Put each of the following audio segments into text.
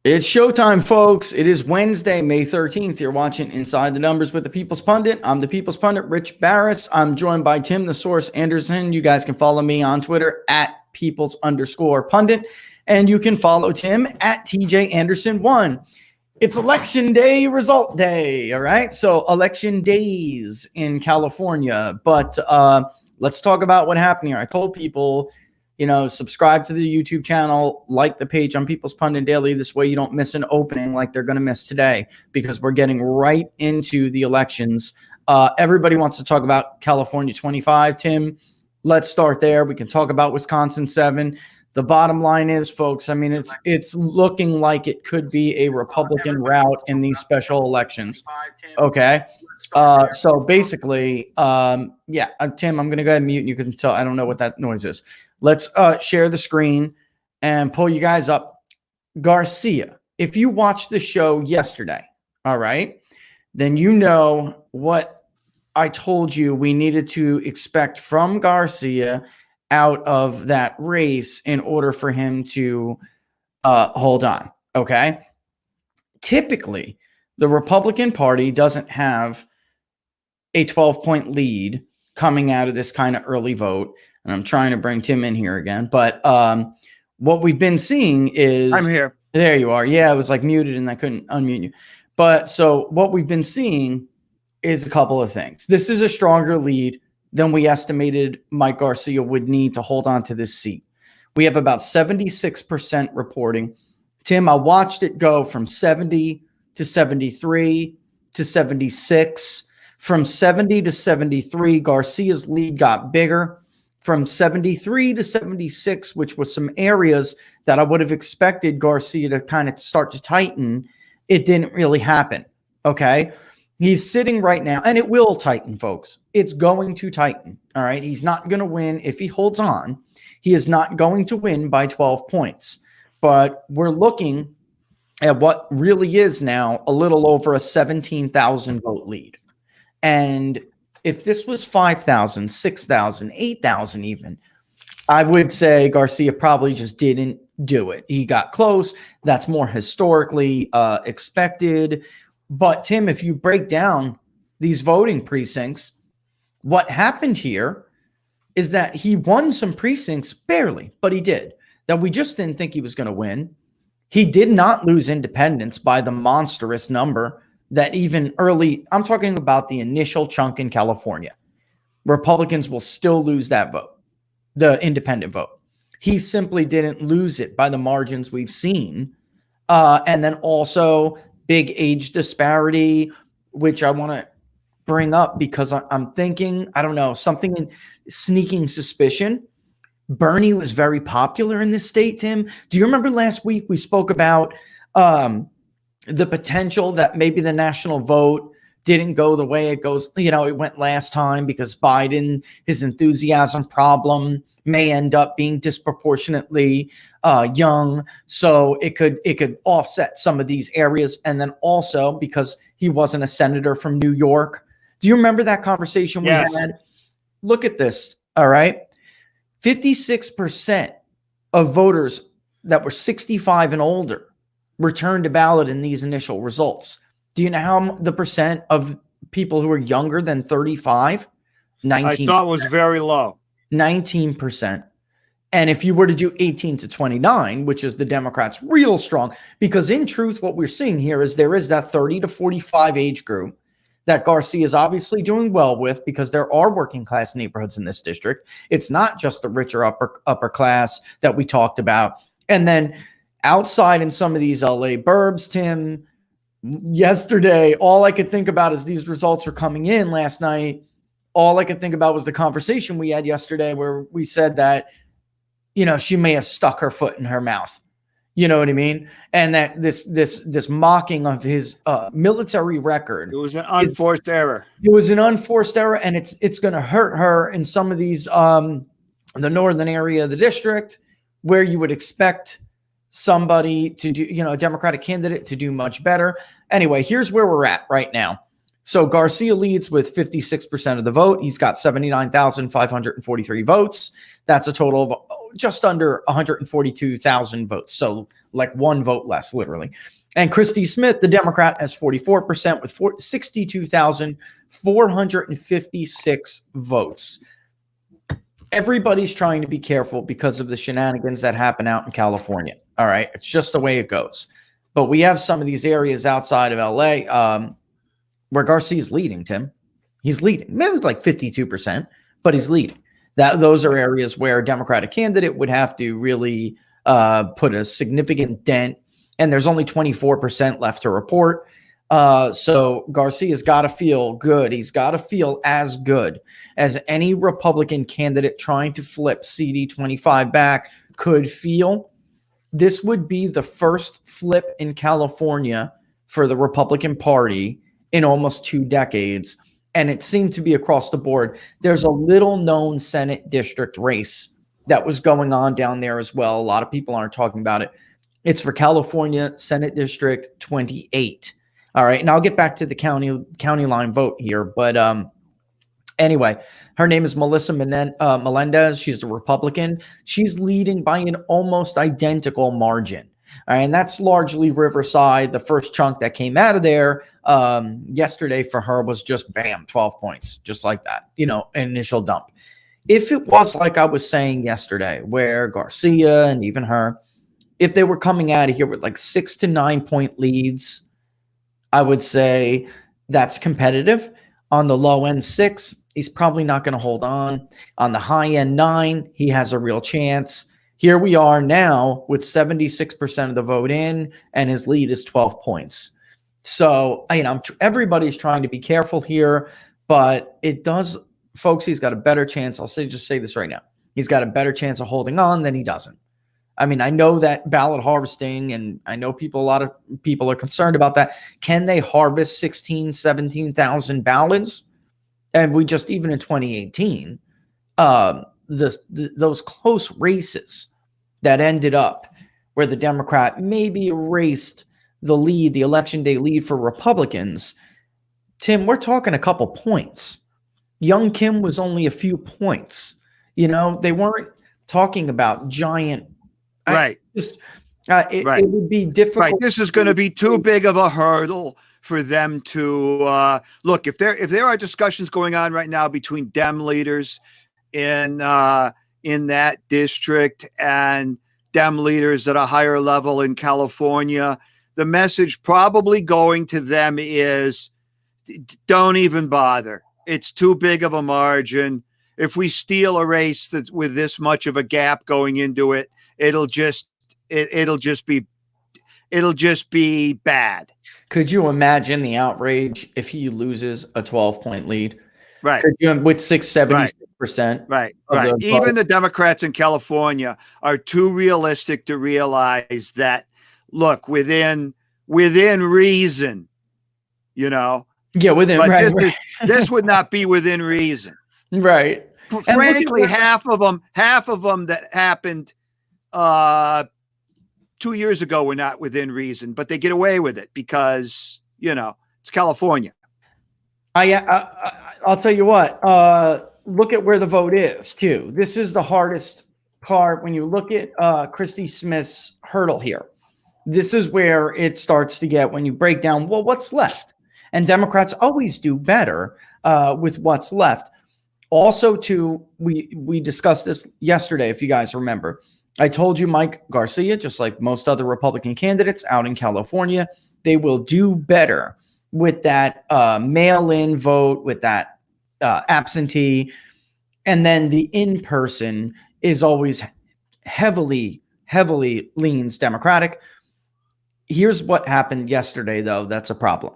It's showtime, folks. It is Wednesday, May 13th. You're watching Inside the Numbers with the People's Pundit. I'm the People's Pundit, Rich Barris. I'm joined by Tim the Source Anderson. You guys can follow me on Twitter at Peoples_Pundit. And you can follow Tim at TJ Anderson1. It's election day, result day. All right. So election days in California. But let's talk about what happened here. I told people, subscribe to the YouTube channel, like the page on People's Pundit Daily. This way you don't miss an opening like they're going to miss today, because we're getting right into the elections. Everybody wants to talk about California 25. Tim, let's start there. We can talk about Wisconsin 7. The bottom line is, folks, I mean, it's looking like it could be a Republican route in these special elections. Okay. So basically, Tim, I'm going to go ahead and mute you because I don't know what that noise is. Let's share the screen and pull you guys up. Garcia, if you watched the show yesterday, all right, then you know what I told you we needed to expect from Garcia out of that race in order for him to hold on, okay? Typically, the Republican Party doesn't have a 12-point lead coming out of this kind of early vote. And I'm trying to bring Tim in here again. But what we've been seeing is... I'm here. There you are. Yeah, I was like muted and I couldn't unmute you. But so what we've been seeing is a couple of things. This is a stronger lead than we estimated Mike Garcia would need to hold on to this seat. We have about 76% reporting. Tim, I watched it go from 70 to 73 to 76. From 70 to 73, Garcia's lead got bigger. From 73 to 76, which was some areas that I would have expected Garcia to kind of start to tighten, it didn't really happen, okay? He's sitting right now, and it will tighten, folks. It's going to tighten, all right? He's not going to win. If he holds on, he is not going to win by 12 points. But we're looking at what really is now a little over a 17,000 vote lead. And if this was 5,000, 6,000, 8,000 even, I would say Garcia probably just didn't do it. He got close. That's more historically expected. But, Tim, if you break down these voting precincts, what happened here is that he won some precincts barely, but he did. That we just didn't think he was going to win. He did not lose independents by the monstrous number that even early, I'm talking about the initial chunk in California. Republicans will still lose that vote, the independent vote. He simply didn't lose it by the margins we've seen. And then also big age disparity, which I want to bring up because I'm thinking, I don't know, something in sneaking suspicion. Bernie was very popular in this state, Tim. Do you remember last week we spoke about the potential that maybe the national vote didn't go the way it goes, it went last time because Biden, his enthusiasm problem may end up being disproportionately young. So it could offset some of these areas. And then also because he wasn't a senator from New York. Do you remember that conversation we had? Look at this. All right. 56% of voters that were 65 and older returned to ballot in these initial results. Do you know how the percent of people who are younger than 35? 19. I thought it was very low. 19%. And if you were to do 18 to 29, which is the Democrats' real strong, because in truth, what we're seeing here is there is that 30 to 45 age group that Garcia is obviously doing well with because there are working class neighborhoods in this district. It's not just the richer upper class that we talked about. And then outside in some of these LA burbs, Tim, yesterday, all I could think about as these results were coming in last night, all I could think about was the conversation we had yesterday where we said that, she may have stuck her foot in her mouth. You know what I mean? And that this mocking of his military record. It was an unforced error. It was an unforced error, and it's going to hurt her in some of these the northern area of the district where you would expect somebody to do, a Democratic candidate to do much better. Anyway, here's where we're at right now. So Garcia leads with 56% of the vote. He's got 79,543 votes. That's a total of just under 142,000 votes. So like one vote less, literally. And Christy Smith, the Democrat, has 44% with 62,456 votes. Everybody's trying to be careful because of the shenanigans that happen out in California. All right. It's just the way it goes. But we have some of these areas outside of LA where Garcia's leading, Tim. He's leading. Maybe like 52%, but he's leading. Those are areas where a Democratic candidate would have to really put a significant dent, and there's only 24% left to report. So Garcia's got to feel good. He's got to feel as good as any Republican candidate trying to flip CD25 back could feel. This would be the first flip in California for the Republican Party in almost 2 decades. And it seemed to be across the board. There's a little known Senate district race that was going on down there as well. A lot of people aren't talking about it. It's for California Senate District 28. All right. And I'll get back to the county line vote here. But anyway, her name is Melissa Melendez. She's a Republican. She's leading by an almost identical margin. All right, and that's largely Riverside. The first chunk that came out of there yesterday for her was just bam, 12 points, just like that, an initial dump. If it was like I was saying yesterday, where Garcia and even her, if they were coming out of here with like 6 to 9 point leads, I would say that's competitive. On the low end 6, he's probably not going to hold on. On the high end 9, he has a real chance. Here we are now with 76% of the vote in, and his lead is 12 points. So, everybody's trying to be careful here, but it does, folks, he's got a better chance. Just say this right now. He's got a better chance of holding on than he doesn't. I know that ballot harvesting, and I know a lot of people are concerned about that. Can they harvest 16, 17,000 ballots? And we just, even in 2018, those close races that ended up where the Democrat maybe erased the election day lead for Republicans. Tim, we're talking a couple points. Young Kim was only a few points. They weren't talking about giant. Right. It would be difficult. Right. This is going to be too big of a hurdle for them to look. If there are discussions going on right now between Dem leaders in that district and Dem leaders at a higher level in California, the message probably going to them is don't even bother. It's too big of a margin. If we steal a race with this much of a gap going into it, it'll just be bad. Could you imagine the outrage if he loses a 12-point lead? Right. With 76%. Right. Even the Democrats in California are too realistic to realize that, look, within reason, Yeah, within, but this would not be within reason. Right. Frankly, half of them that happened 2 years ago were not within reason, but they get away with it because, it's California. I'll tell you what, look at where the vote is too. This is the hardest part when you look at Christy Smith's hurdle here. This is where it starts to get when you break down, well, what's left? And Democrats always do better with what's left. Also, too, we discussed this yesterday, if you guys remember. I told you Mike Garcia, just like most other Republican candidates out in California, they will do better with that mail-in vote, with that absentee. And then the in-person is always heavily leans Democratic. Here's what happened yesterday, though. That's a problem.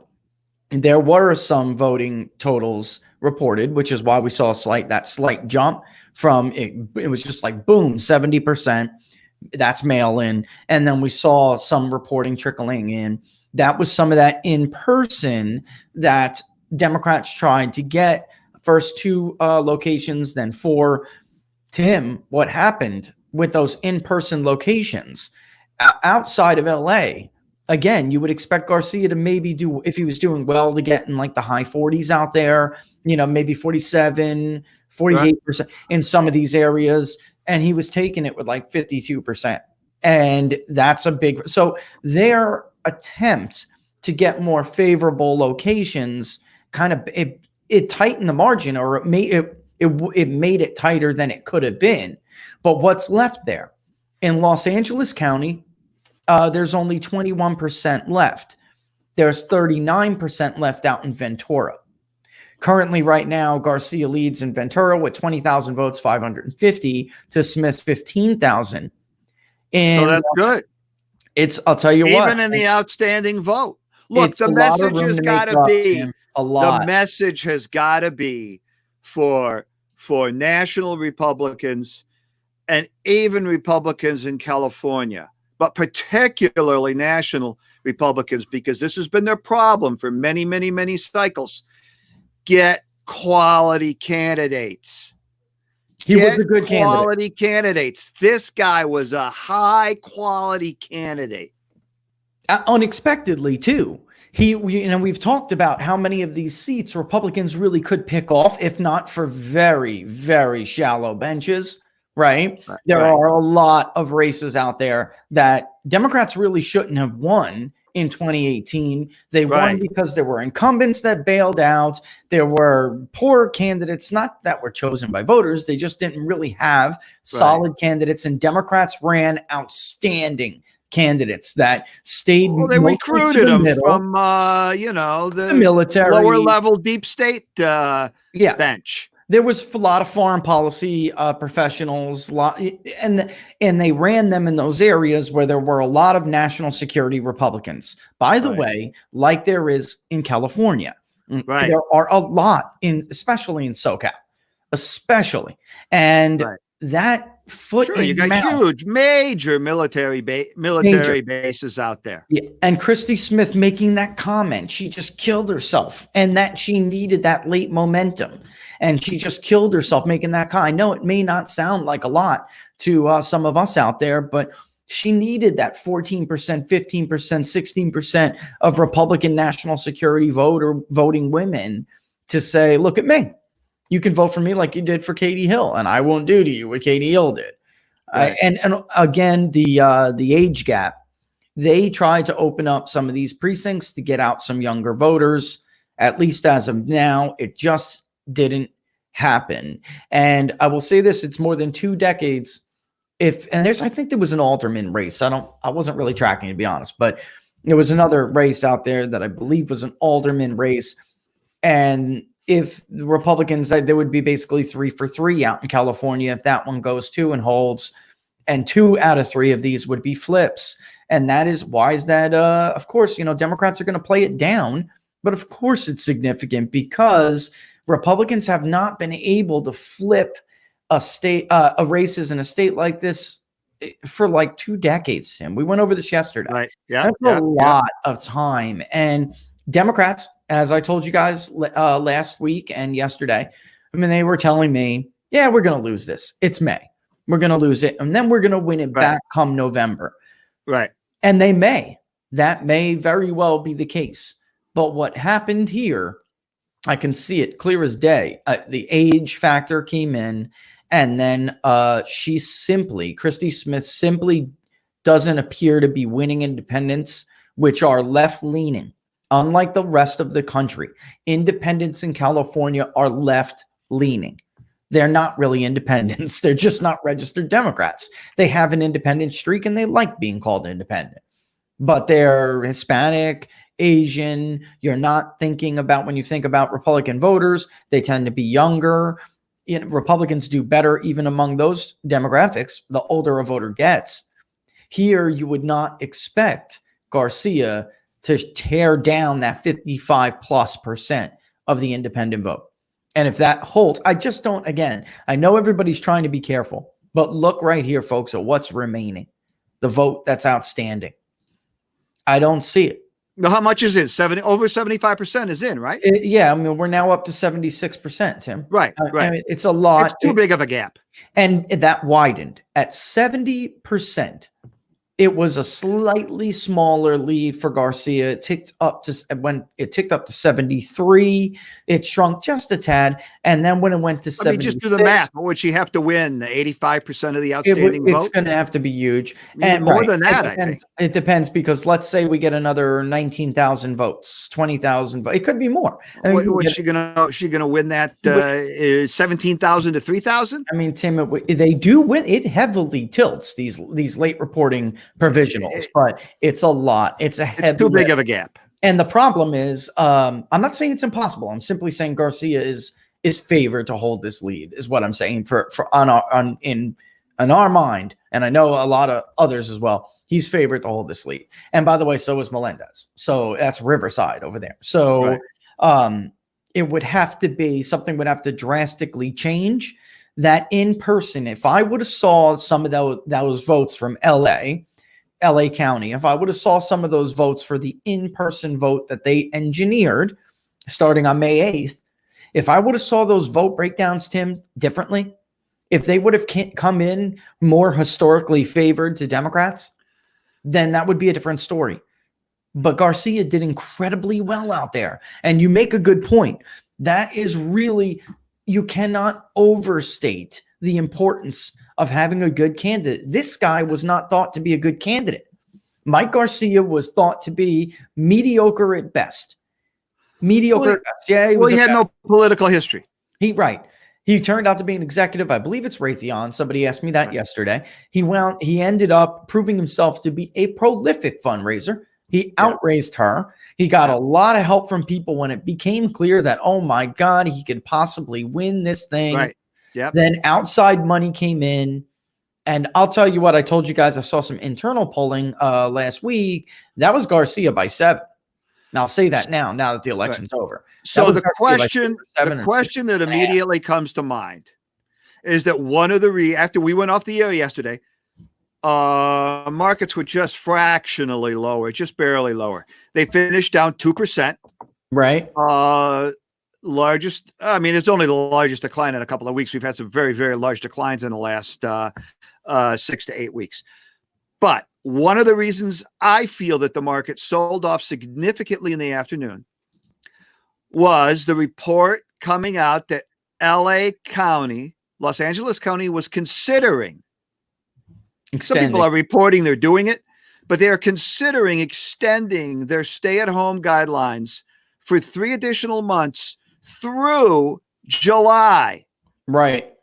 There were some voting totals reported, which is why we saw that slight jump from it was just like boom, 70%. That's mail in. And then we saw some reporting trickling in. That was some of that in person that Democrats tried to get. First 2 locations, then 4. Tim, what happened with those in-person locations outside of LA? again, you would expect Garcia to maybe do, if he was doing well, to get in like the high 40s out there, maybe 47, 48% in some of these areas. And he was taking it with like 52%. And that's a big, so their attempt to get more favorable locations kind of, it tightened the margin, or it made it tighter than it could have been. But what's left there? In Los Angeles County, there's only 21% left. There's 39% left out in Ventura. Currently, right now, Garcia leads in Ventura with 20,000 votes, 550 to Smith's 15,000. And so that's good. I'll tell you what. Even in the outstanding vote. Look, the message has got to be a lot. The message has got to be for national Republicans and even Republicans in California, but particularly national Republicans, because this has been their problem for many, many, many cycles. Get quality candidates. He was a good quality candidates. This guy was a high quality candidate. Unexpectedly, too. We've talked about how many of these seats Republicans really could pick off, if not for very, very shallow benches, right? There are a lot of races out there that Democrats really shouldn't have won in 2018. They won because there were incumbents that bailed out. There were poor candidates, not that were chosen by voters. They just didn't really have solid candidates, and Democrats ran outstanding candidates that stayed. Well, they recruited them from, the military, lower level deep state bench. There was a lot of foreign policy professionals, and they ran them in those areas where there were a lot of national security Republicans. By the way, like there is in California, there are a lot especially in SoCal, and that you got huge, major military bases out there. Yeah. And Christy Smith making that comment, she just killed herself, and that she needed that late momentum. And she just killed herself making that comment. I know it may not sound like a lot to some of us out there, but she needed that 14%, 15%, 16% of Republican national security voting women to say, look at me. You can vote for me like you did for Katie Hill, and I won't do to you what Katie Hill did. And again, the age gap, they tried to open up some of these precincts to get out some younger voters. At least as of now, it just didn't happen. And I will say this, it's more than 2 decades. I think there was an alderman race. I wasn't really tracking, to be honest, but there was another race out there that I believe was an alderman race. And if the Republicans, there would be basically 3 for 3 out in California. If that one goes 2 and holds, and 2 out of 3 of these would be flips. And that is why is that, of course, Democrats are going to play it down, but of course it's significant because Republicans have not been able to flip a races in a state like this for like 2 decades, Tim. We went over this yesterday. Right. Yeah. That's a lot of time. And Democrats, as I told you guys last week and yesterday, they were telling me, yeah, we're going to lose this. It's May. We're going to lose it. And then we're going to win it back come November. Right. And that may very well be the case. But what happened here, I can see it clear as day. The age factor came in, and then Christy Smith simply doesn't appear to be winning independents, which are left-leaning. Unlike the rest of the country, independents in California are left-leaning. They're not really independents. They're just not registered Democrats. They have an independent streak, and they like being called independent. But they're Hispanic, Asian. You're not thinking about, when you think about Republican voters, they tend to be younger. Republicans do better even among those demographics the older a voter gets. Here, you would not expect Garcia to tear down that 55+% of the independent vote. And if that holds, I just don't, again, I know everybody's trying to be careful, but look right here, folks, at what's remaining. The vote that's outstanding. I don't see it. Now, how much is in? Over 75% is in, right? Yeah, we're now up to 76%, Tim. Right, right. It's a lot. It's too big of a gap. And that widened at 70%. It was a slightly smaller lead for Garcia. It ticked up to 73. It shrunk just a tad, and then when it went to 76, just do the math. What would she have to win? The 85% of the outstanding vote? It's going to have to be huge, and more than that. I think it depends, because let's say we get another 19,000 votes, 20,000 votes. It could be more. Was she gonna win that 17,000 to 3,000? I mean, Tim, they do win. It heavily tilts these late reporting provisionals, but it's a lot. It's too big of a gap. And the problem is, I'm not saying it's impossible. I'm simply saying Garcia is favored to hold this lead, is what I'm saying in our mind. And I know a lot of others as well. He's favored to hold this lead. And by the way, so is Melendez. So that's Riverside over there. So it would have to be, something would have to drastically change. That in person, if I would have saw some of those votes from LA County, if I would have saw some of those votes for the in-person vote that they engineered starting on May 8th, if I would have saw those vote breakdowns, Tim, differently, if they would have come in more historically favored to Democrats, then that would be a different story. But Garcia did incredibly well out there. And you make a good point. That is really, you cannot overstate the importance of having a good candidate. This guy was not thought to be a good candidate. Mike Garcia was thought to be mediocre at best. Mediocre at best. Yeah, he had no political history. He turned out to be an executive. I believe it's Raytheon. Somebody asked me that yesterday. He ended up proving himself to be a prolific fundraiser. He outraised her. He got a lot of help from people when it became clear that, oh my God, he could possibly win this thing. Right. Yep. Then outside money came in. And I'll tell you what, I told you guys, I saw some internal polling last week. That was Garcia by 7. Now I'll say that now that the election's over. So the question that immediately comes to mind is that after we went off the air yesterday, markets were just fractionally lower, just barely lower. They finished down 2%. Right. It's only the largest decline in a couple of weeks. We've had some very, very large declines in the last 6 to 8 weeks. But one of the reasons I feel that the market sold off significantly in the afternoon was the report coming out that Los Angeles County was considering. Some people are reporting they're doing it, but they are considering extending their stay-at-home guidelines for 3 additional months through July. Right.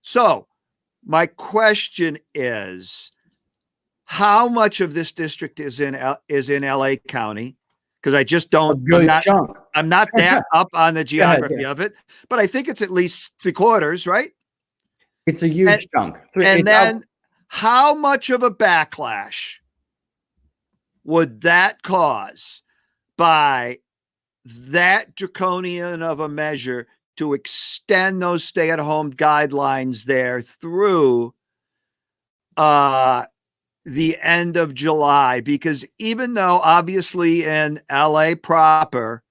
So my question is, how much of this district is in LA County? Because I just don't, I'm not that up on the geography of it, but I think it's at least 3/4, right? It's a huge chunk. And then how much of a backlash would that cause by that draconian of a measure to extend those stay-at-home guidelines there through the end of July? Because even though obviously in LA proper,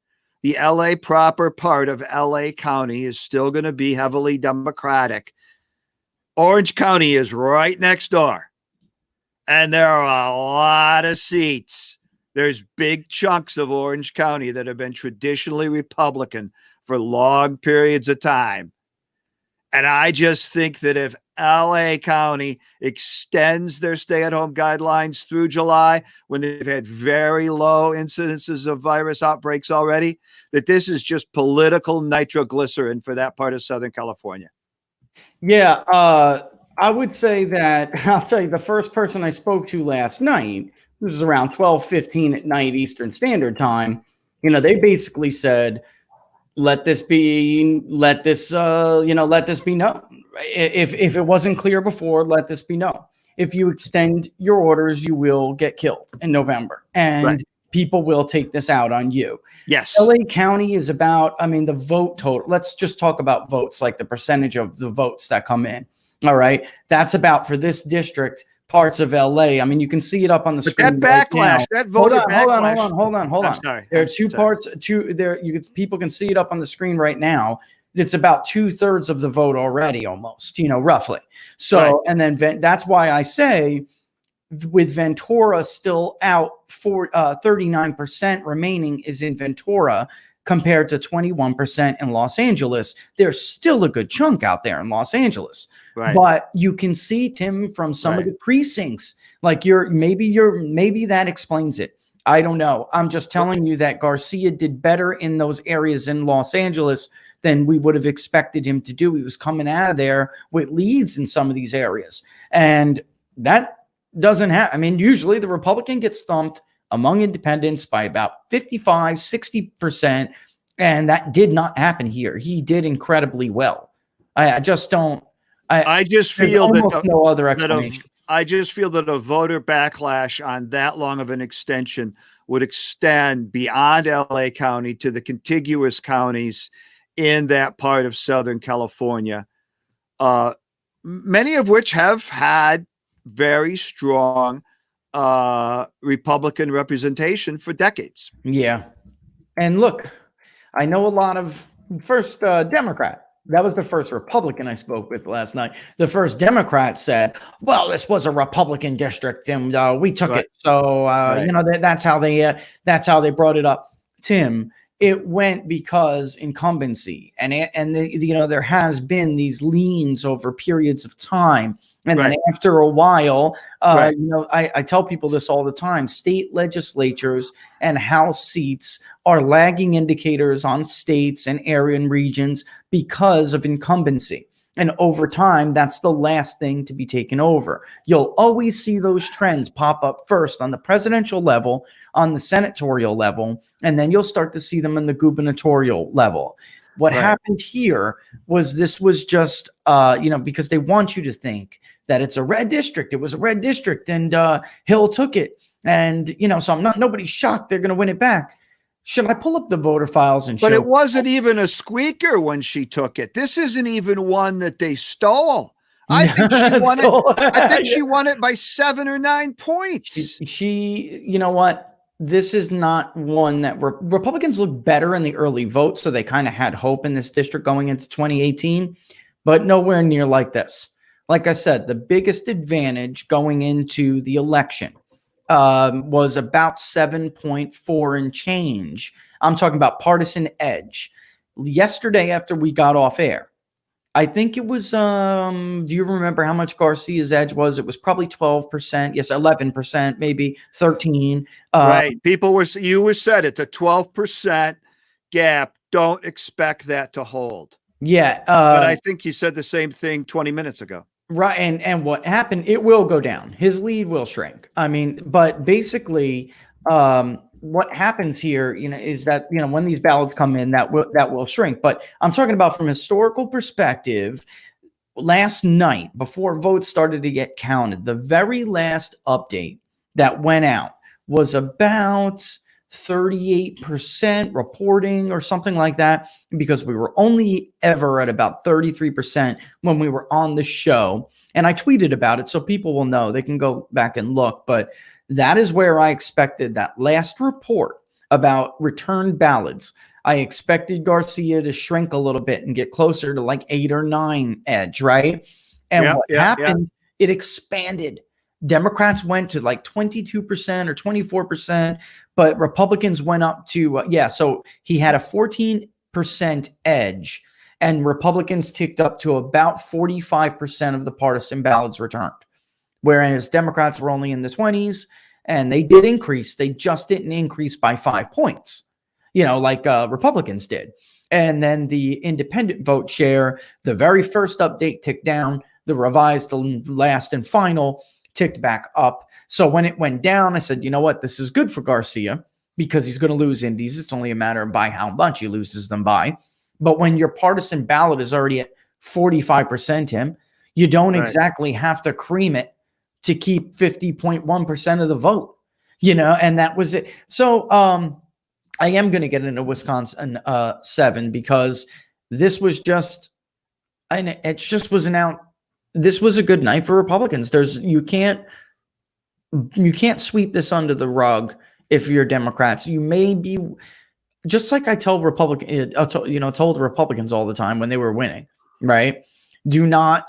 the LA proper part of LA County is still going to be heavily Democratic, Orange County is right next door. And there are a lot of seats. There's big chunks of Orange County that have been traditionally Republican for long periods of time. And I just think that if LA County extends their stay-at-home guidelines through July, when they've had very low incidences of virus outbreaks already, that this is just political nitroglycerin for that part of Southern California. Yeah, I would say that, I'll tell you, the first person I spoke to last night, this was around 12:15 at night Eastern Standard Time, they basically said, let this be known. If it wasn't clear before, let this be known. If you extend your orders, you will get killed in November, and people will take this out on you. Yes. LA County is about, the vote total. Let's just talk about votes, like the percentage of the votes that come in. All right. That's about, for this district, parts of LA. You can see it up on the screen. That backlash, that voter backlash. Hold on. I'm sorry. There are two parts. People can see it up on the screen right now. It's about 2/3 of the vote already, almost, roughly. So, and then that's why I say with Ventura still out for 39% remaining is in Ventura compared to 21% in Los Angeles. There's still a good chunk out there in Los Angeles. Right. But you can see, Tim, from some of the precincts, like maybe that explains it. I don't know. I'm just telling you that Garcia did better in those areas in Los Angeles than we would have expected him to do. He was coming out of there with leads in some of these areas. And that doesn't happen. I mean, usually the Republican gets thumped among independents by about 55, 60%. And that did not happen here. He did incredibly well. I just don't. I just feel that no other explanation. I just feel that a voter backlash on that long of an extension would extend beyond LA County to the contiguous counties in that part of Southern California, many of which have had very strong Republican representation for decades. Yeah. And look, I know a lot of first Democrat. That was the first Republican I spoke with last night. The first Democrat said, well, this was a Republican district and we took it. So, that's how they brought it up. Tim, it went because incumbency and there has been these leans over periods of time. And then after a while, I tell people this all the time, state legislatures and House seats are lagging indicators on states and area and regions because of incumbency. And over time, that's the last thing to be taken over. You'll always see those trends pop up first on the presidential level, on the senatorial level, and then you'll start to see them in the gubernatorial level. What happened here was this was just, because they want you to think that it's a red district. It was a red district and Hill took it. And, so nobody's shocked they're going to win it back. Should I pull up the voter files and show? But it wasn't even a squeaker when she took it. This isn't even one that they stole. I think she won it. I think she won it by 7 or 9 points. She you know what? This is not one that Republicans look better in the early vote. So they kind of had hope in this district going into 2018, but nowhere near like this. Like I said, the biggest advantage going into the election was about 7.4 and change. I'm talking about partisan edge. Yesterday, after we got off air, I think it was, do you remember how much Garcia's edge was? It was probably 12%. Yes, 11%, maybe 13. Right. You said it's a 12% gap. Don't expect that to hold. Yeah. But I think you said the same thing 20 minutes ago. Right. And what happened, it will go down. His lead will shrink. I mean, but basically, what happens here, is that, when these ballots come in, that will shrink. But I'm talking about from a historical perspective, last night, before votes started to get counted, the very last update that went out was about 38% reporting or something like that, because we were only ever at about 33% when we were on the show. And I tweeted about it so people will know. They can go back and look. But that is where I expected that last report about returned ballots. I expected Garcia to shrink a little bit and get closer to like 8 or 9 edge, right? And what happened, it expanded. Democrats went to like 22% or 24%, but Republicans went up to, so he had a 14% edge and Republicans ticked up to about 45% of the partisan ballots returned. Whereas Democrats were only in the 20s and they did increase. They just didn't increase by 5 points, like Republicans did. And then the independent vote share, the very first update ticked down, the revised, the last and final ticked back up. So when it went down, I said, you know what? This is good for Garcia because he's going to lose indies. It's only a matter of by how much he loses them by. But when your partisan ballot is already at 45%, Tim, you don't exactly have to cream it to keep 50.1% of the vote, and that was it. So I am going to get into Wisconsin 7 because this was just, and it just was this was a good night for Republicans. You can't sweep this under the rug if you're Democrats. You may be, just like I tell told the Republicans all the time when they were winning, right? Do not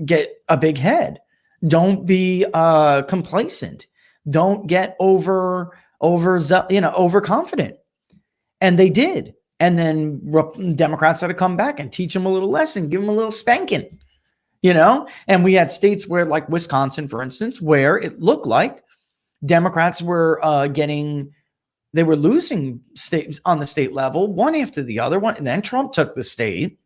get a big head. Don't be complacent. Don't get overconfident. And they did. And then Democrats had to come back and teach them a little lesson, give them a little spanking, And we had states where, like Wisconsin, for instance, where it looked like Democrats were they were losing states on the state level, one after the other one. And then Trump took the state.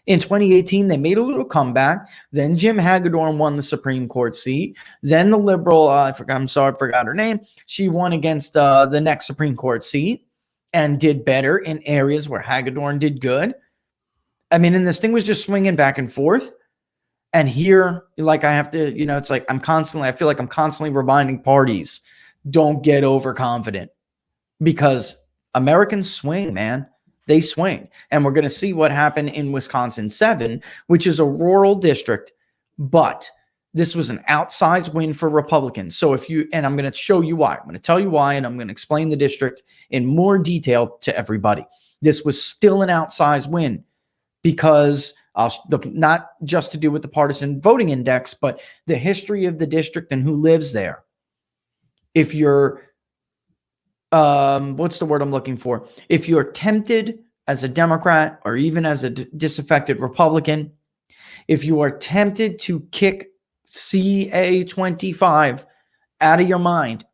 In 2018, they made a little comeback. Then Jim Hagedorn won the Supreme Court seat. Then the liberal, I forgot her name. She won against the next Supreme Court seat and did better in areas where Hagedorn did good. I mean, and this thing was just swinging back and forth. And here, like I have to, it's like I feel like I'm constantly reminding parties, don't get overconfident, because Americans swing, man. They swing. And we're going to see what happened in Wisconsin 7, which is a rural district, but this was an outsized win for Republicans. So and I'm going to show you why. I'm going to tell you why, and I'm going to explain the district in more detail to everybody. This was still an outsized win because not just to do with the partisan voting index, but the history of the district and who lives there. If you're what's the word I'm looking for? If you're tempted as a Democrat or even as a disaffected Republican, if you are tempted to kick CA25 out of your mind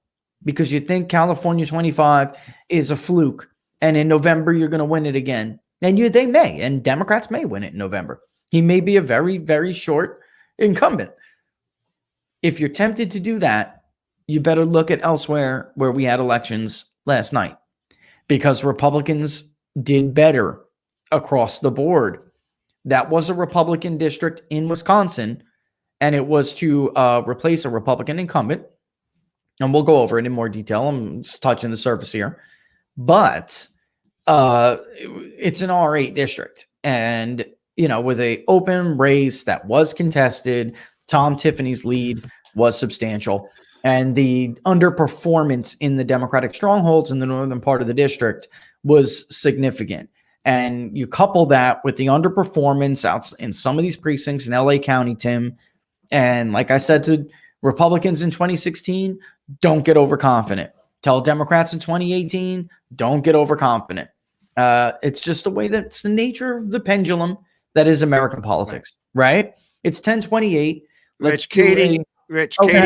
because you think California 25 is a fluke and in November you're going to win it again, and they may, and Democrats may win it in November. He may be a very, very short incumbent. If you're tempted to do that, you better look at elsewhere where we had elections last night, because Republicans did better across the board. That was a Republican district in Wisconsin, and it was to replace a Republican incumbent. And we'll go over it in more detail. I'm just touching the surface here. But it's an R8 district. And, with an open race that was contested, Tiffany's lead was substantial. And the underperformance in the Democratic strongholds in the northern part of the district was significant. And you couple that with the underperformance out in some of these precincts in LA County, Tim. And like I said to Republicans in 2016, don't get overconfident. Tell Democrats in 2018, don't get overconfident. It's just the way it's the nature of the pendulum that is American politics, right? It's 1028. Katie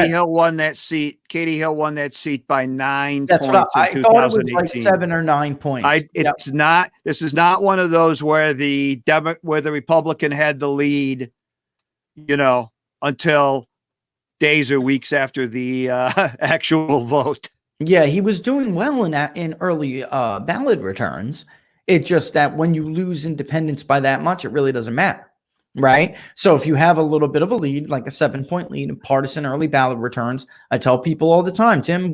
Hill won that seat. Katie Hill won that seat by 9 That's points. What I thought it was like 7 or 9 points. It's not. This is not one of those where the Republican had the lead, until days or weeks after the actual vote. Yeah, he was doing well in early ballot returns. It's just that when you lose independents by that much, it really doesn't matter. Right. So if you have a little bit of a lead, like a 7-point lead in partisan early ballot returns, I tell people all the time, Tim,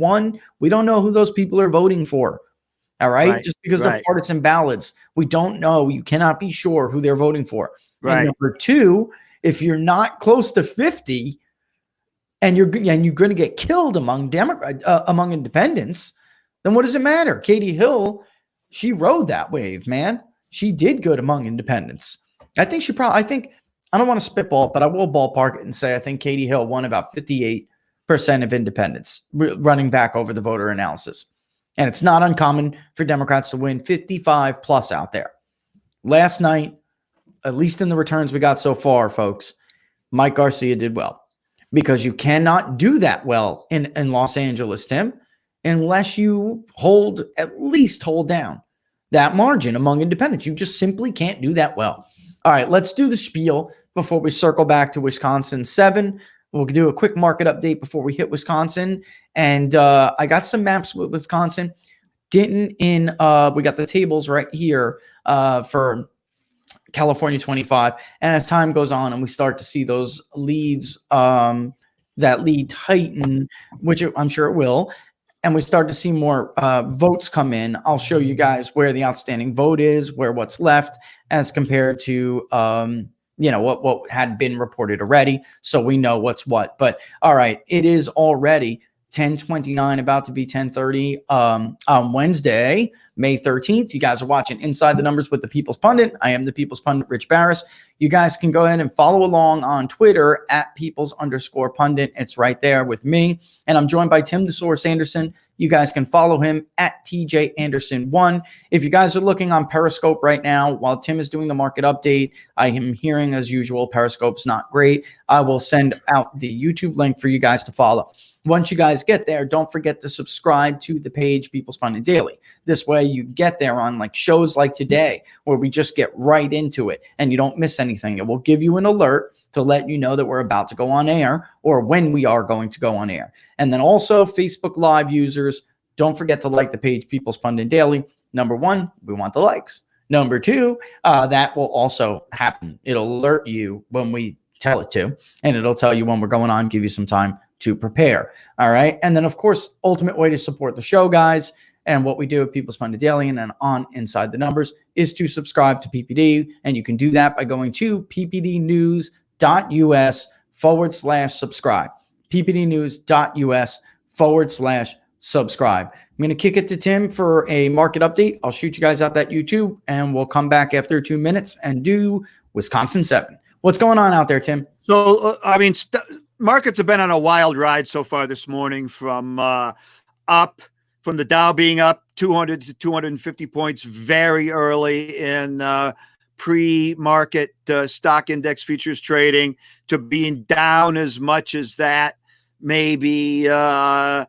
we don't know who those people are voting for. All right. Just because they're partisan ballots, we don't know. You cannot be sure who they're voting for. Right. And number two, if you're not close to 50 and you're going to get killed among independents, then what does it matter? Katie Hill, she rode that wave, man. She did good among independents. I don't want to spitball, but I will ballpark it and say I think Katie Hill won about 58% of independents running back over the voter analysis. And it's not uncommon for Democrats to win 55 plus out there. Last night, at least in the returns we got so far, folks, Mike Garcia did well, because you cannot do that well in Los Angeles, Tim, unless you at least hold down that margin among independents. You just simply can't do that well. All right, let's do the spiel before we circle back to Wisconsin 7. We'll do a quick market update before we hit Wisconsin. And I got some maps with Wisconsin. We got the tables right here for California 25. And as time goes on and we start to see those leads, that lead tighten, which I'm sure it will, and we start to see more votes come in, I'll show you guys where the outstanding vote is, what's left as compared to, what had been reported already. So we know what's what. But all right, it is already 10:29, about to be 10:30 on Wednesday, May 13th. You guys are watching Inside the Numbers with the People's Pundit. I am the People's Pundit, Rich Barris. You guys can go ahead and follow along on Twitter at Peoples_Pundit. It's right there with me. And I'm joined by Tim the Source Anderson. You guys can follow him at TJ Anderson1. If you guys are looking on Periscope right now, while Tim is doing the market update, I am hearing, as usual, Periscope's not great. I will send out the YouTube link for you guys to follow. Once you guys get there, don't forget to subscribe to the page People's Pundit Daily. This way you get there on like shows like today where we just get right into it and you don't miss anything. It will give you an alert to let you know that we're about to go on air or when we are going to go on air. And then also Facebook Live users, don't forget to like the page People's Pundit Daily. Number one, we want the likes. Number two, that will also happen. It'll alert you when we tell it to, and it'll tell you when we're going on, give you some time to prepare. All right. And then, of course, ultimate way to support the show, guys, and what we do at People's Pundit Daily and then on Inside the Numbers is to subscribe to PPD. And you can do that by going to ppdnews.us/subscribe. ppdnews.us/subscribe. I'm going to kick it to Tim for a market update. I'll shoot you guys out that YouTube and we'll come back after 2 minutes and do Wisconsin 7. What's going on out there, Tim? So, markets have been on a wild ride so far this morning from the Dow being up 200 to 250 points very early in pre-market stock index futures trading to being down as much as that maybe 30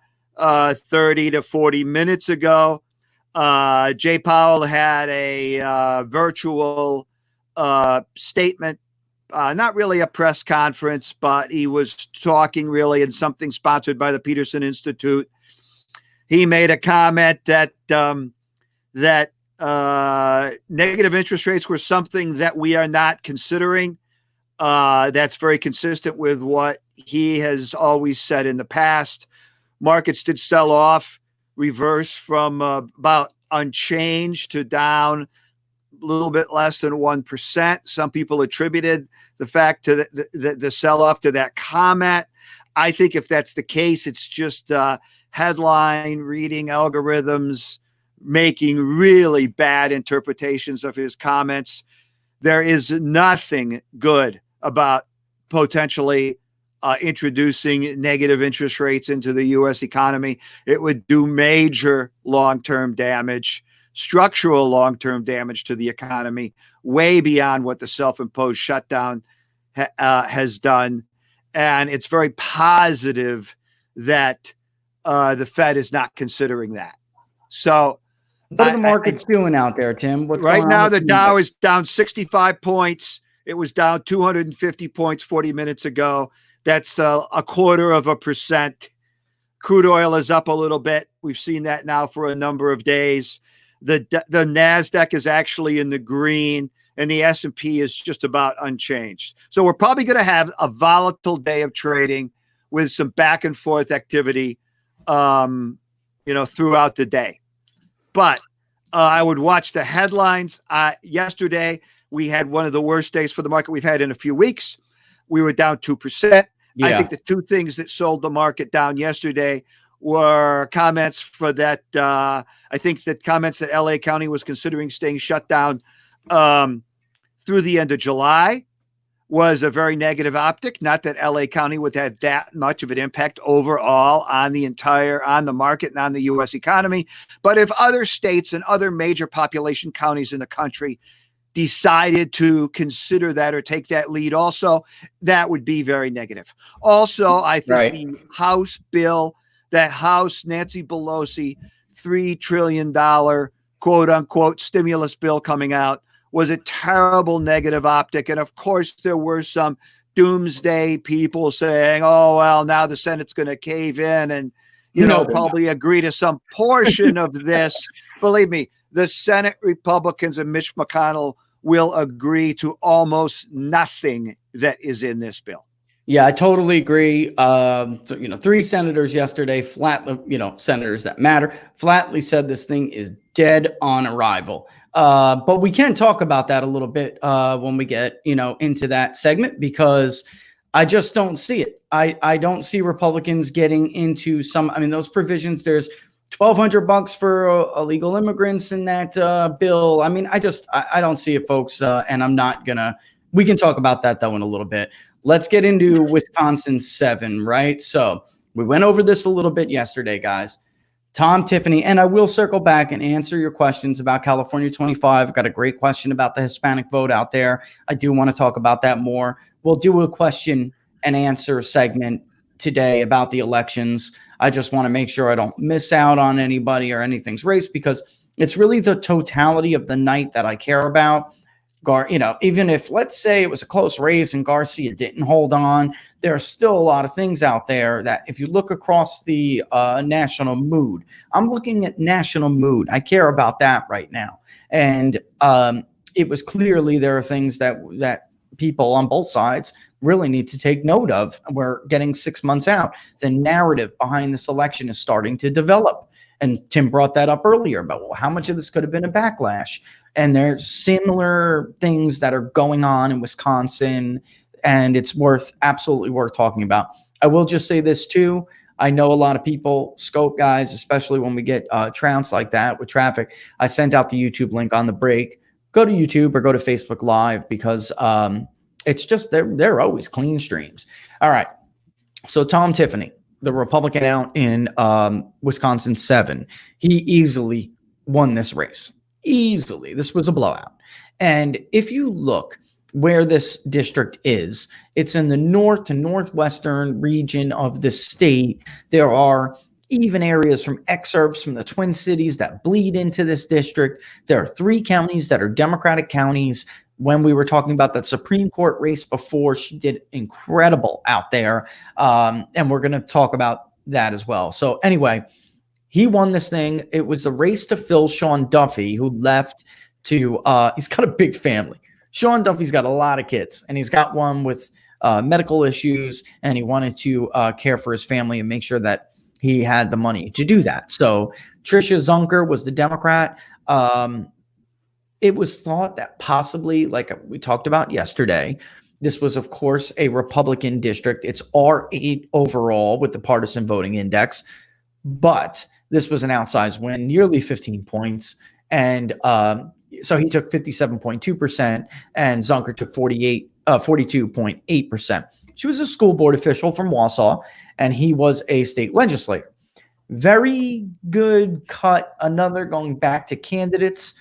to 40 minutes ago. Jay Powell had a virtual statement. Not really a press conference, but he was talking really in something sponsored by the Peterson Institute. He made a comment that negative interest rates were something that we are not considering. That's very consistent with what he has always said in the past. Markets did sell off, reverse from about unchanged to down a little bit less than 1%. Some people attributed the fact to the sell-off to that comment. I think if that's the case, it's just headline reading algorithms making really bad interpretations of his comments. There is nothing good about potentially introducing negative interest rates into the U.S. economy. It would do major long-term damage, structural long-term damage to the economy, way beyond what the self-imposed shutdown has done. And it's very positive that the Fed is not considering that. So what are the markets doing out there, Tim? What's right going now? on The Dow is down 65 points. It was down 250 points 40 minutes ago. That's 0.25%. Crude oil is up a little bit. We've seen that now for a number of days. The NASDAQ is actually in the green, and the S&P is just about unchanged. So we're probably going to have a volatile day of trading with some back and forth activity, throughout the day. But I would watch the headlines. Yesterday, we had one of the worst days for the market we've had in a few weeks. We were down 2%. Yeah. I think the two things that sold the market down yesterday were comments for that. I think that comments that LA County was considering staying shut down through the end of July was a very negative optic. Not that LA County would have that much of an impact overall on the market and on the U.S. economy. But if other states and other major population counties in the country decided to consider that or take that lead also, that would be very negative. Also, I think the House bill, that House Nancy Pelosi $3 trillion quote unquote stimulus bill coming out was a terrible negative optic. And of course, there were some doomsday people saying, oh, well, now the Senate's going to cave in and, probably agree to some portion of this. Believe me, the Senate Republicans and Mitch McConnell will agree to almost nothing that is in this bill. Yeah, I totally agree. Three senators yesterday, senators that matter, flatly said this thing is dead on arrival. But we can talk about that a little bit when we get, into that segment, because I just don't see it. I don't see Republicans getting into some. I mean, those provisions. There's $1,200 for illegal immigrants in that bill. I mean, I don't see it, folks. And I'm not gonna. We can talk about that though in a little bit. Let's get into Wisconsin 7, right? So we went over this a little bit yesterday, guys. Tom, Tiffany, and I will circle back and answer your questions about California 25. I've got a great question about the Hispanic vote out there. I do want to talk about that more. We'll do a question and answer segment today about the elections. I just want to make sure I don't miss out on anybody or anything's race, because it's really the totality of the night that I care about. Even if, let's say, it was a close race and Garcia didn't hold on, there are still a lot of things out there that if you look across the national mood, I'm looking at national mood. I care about that right now. And it was clearly there are things that people on both sides really need to take note of. We're getting 6 months out. The narrative behind this election is starting to develop. And Tim brought that up earlier about, well, how much of this could have been a backlash? And there's similar things that are going on in Wisconsin, and it's absolutely worth talking about. I will just say this too. I know a lot of people scope guys, especially when we get trounced like that with traffic. I sent out the YouTube link on the break. Go to YouTube or go to Facebook Live, because it's just they're always clean streams. All right. So Tom, Tiffany, the Republican out in Wisconsin 7, he easily won this race. Easily. This was a blowout. And if you look where this district is, it's in the north to northwestern region of the state. There are even areas from excerpts from the Twin Cities that bleed into this district. There are 3 counties that are Democratic counties. When we were talking about that Supreme Court race before, she did incredible out there. And we're going to talk about that as well. So anyway, he won this thing. It was the race to fill Sean Duffy, who left to, he's got a big family. Sean Duffy's got a lot of kids, and he's got one with medical issues, and he wanted to care for his family and make sure that he had the money to do that. So Tricia Zunker was the Democrat. It was thought that possibly, like we talked about yesterday, this was, of course, a Republican district. It's R8 overall with the partisan voting index, but this was an outsized win, nearly 15 points. And so he took 57.2%, and Zunker took 42.8%. She was a school board official from Wausau, and he was a state legislator. Very good cut. Another going back to candidates.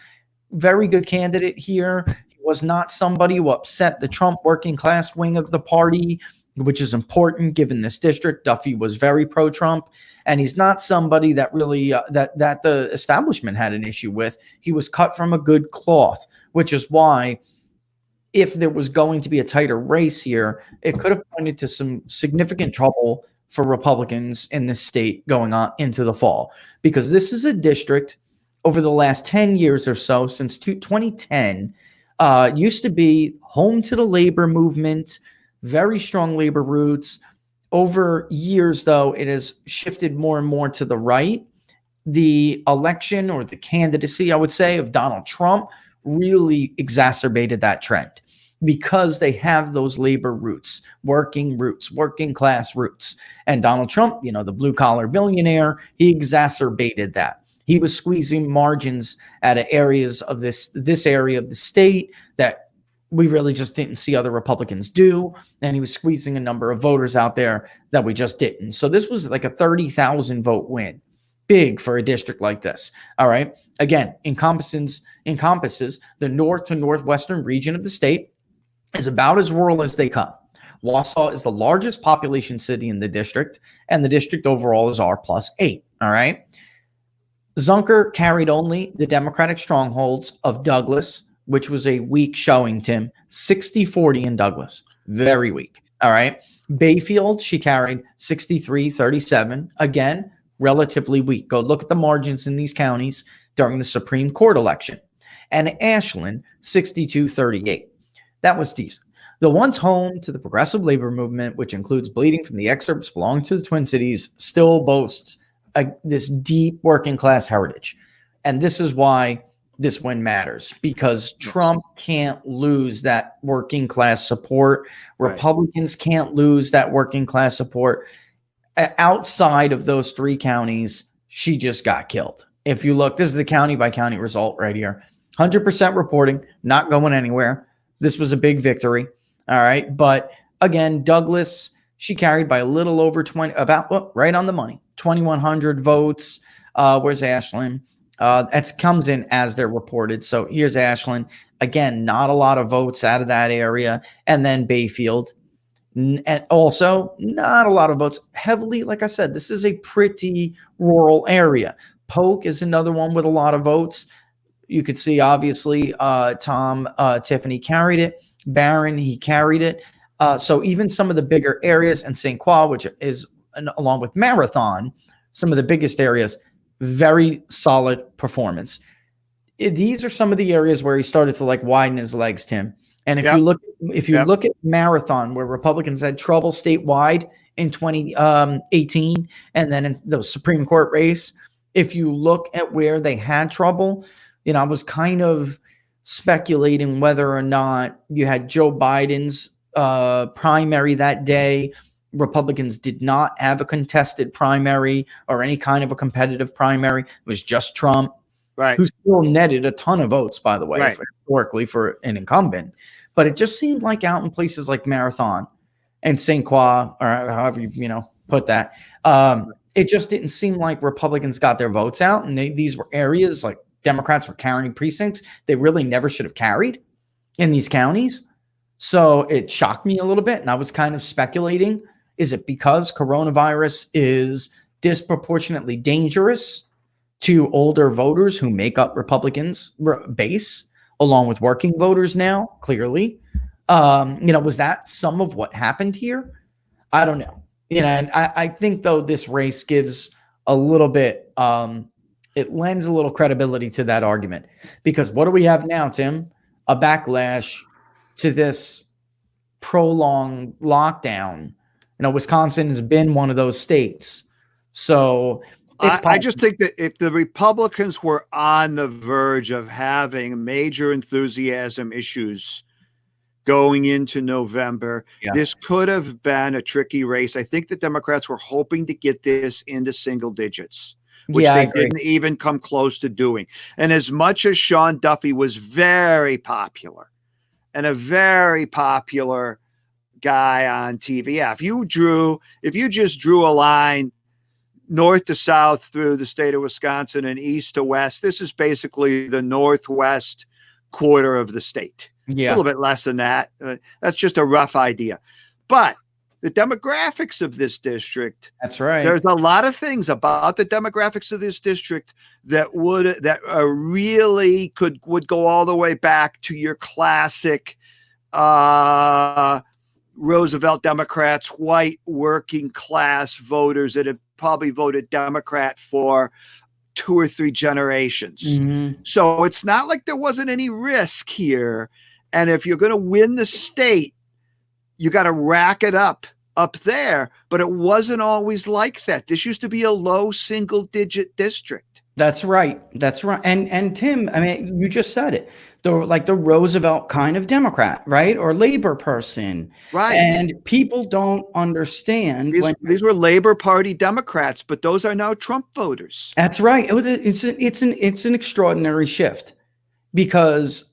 Very good candidate here. He was not somebody who upset the Trump working class wing of the party, which is important given this district. Duffy was very pro-Trump, and he's not somebody that really that the establishment had an issue with. He was cut from a good cloth, which is why if there was going to be a tighter race here, it could have pointed to some significant trouble for Republicans in this state going on into the fall, because this is a district over the last 10 years or so, since 2010, used to be home to the labor movement, very strong labor roots. Over years, though, it has shifted more and more to the right. The election, or the candidacy, I would say, of Donald Trump really exacerbated that trend, because they have those labor roots, working class roots. And Donald Trump, the blue collar billionaire, he exacerbated that. He was squeezing margins at areas of this area of the state that we really just didn't see other Republicans do. And he was squeezing a number of voters out there that we just didn't. So this was like a 30,000 vote win. Big for a district like this. All right. Again, encompasses the north to northwestern region of the state, is about as rural as they come. Wausau is the largest population city in the district, and the district overall is R+8. All right. Zunker carried only the Democratic strongholds of Douglas, which was a weak showing, Tim. 60-40 in Douglas. Very weak. All right. Bayfield, she carried 63-37. Again, relatively weak. Go look at the margins in these counties during the Supreme Court election. And Ashland, 62-38. That was decent. The once home to the progressive labor movement, which includes bleeding from the excerpts belonging to the Twin Cities, still boasts this deep working class heritage. And this is why this win matters because Trump can't lose that working class support. Republicans can't lose that working class support. Outside of those 3 counties, she just got killed. If you look, this is the county by county result right here. 100% reporting, not going anywhere. This was a big victory. All right. But again, Douglas, she carried by a little over 20, about right on the money, 2,100 votes. Where's Ashland? That comes in as they're reported. So here's Ashland. Again, not a lot of votes out of that area. And then Bayfield. And also not a lot of votes. Heavily, like I said, this is a pretty rural area. Polk is another one with a lot of votes. You could see, obviously, Tiffany carried it. Barron, he carried it. So even some of the bigger areas, and St. Croix, which is, along with Marathon, some of the biggest areas, very solid performance. These are some of the areas where he started to like widen his legs, Tim. And if you look at Marathon, where Republicans had trouble statewide in 2018, and then in the Supreme Court race, if you look at where they had trouble, I was kind of speculating whether or not you had Joe Biden's primary that day. Republicans did not have a contested primary or any kind of a competitive primary. It was just Trump, who still netted a ton of votes, by the way, historically for an incumbent. But it just seemed like out in places like Marathon and St. Croix, or however you put that, it just didn't seem like Republicans got their votes out. And these were areas like Democrats were carrying precincts they really never should have carried in these counties. So it shocked me a little bit. And I was kind of speculating, is it because coronavirus is disproportionately dangerous to older voters who make up Republicans' base, along with working voters now, clearly? Was that some of what happened here? I don't know. And I think, though, this race gives a little bit, it lends a little credibility to that argument. Because what do we have now, Tim? A backlash to this prolonged lockdown. Wisconsin has been one of those states. So I just think that if the Republicans were on the verge of having major enthusiasm issues going into November, this could have been a tricky race. I think the Democrats were hoping to get this into single digits, which they didn't even come close to doing. And as much as Sean Duffy was very popular and a very popular guy on TV, if you just drew a line north to south through the state of Wisconsin and east to west, this is basically the northwest quarter of the state. A little bit less than that. That's just a rough idea. But the demographics of this district, that's right. There's a lot of things about the demographics of this district that would go all the way back to your classic Roosevelt Democrats, white working class voters that have probably voted Democrat for 2 or 3 generations. So it's not like there wasn't any risk here. And if you're going to win the state, you got to rack it up there. But it wasn't always like that. This used to be a low single digit district. That's right. That's right. And Tim, I mean, you just said it. The Roosevelt kind of Democrat, right? Or labor person. Right. And people don't understand. These were Labor Party Democrats, but those are now Trump voters. That's right. It's an extraordinary shift, because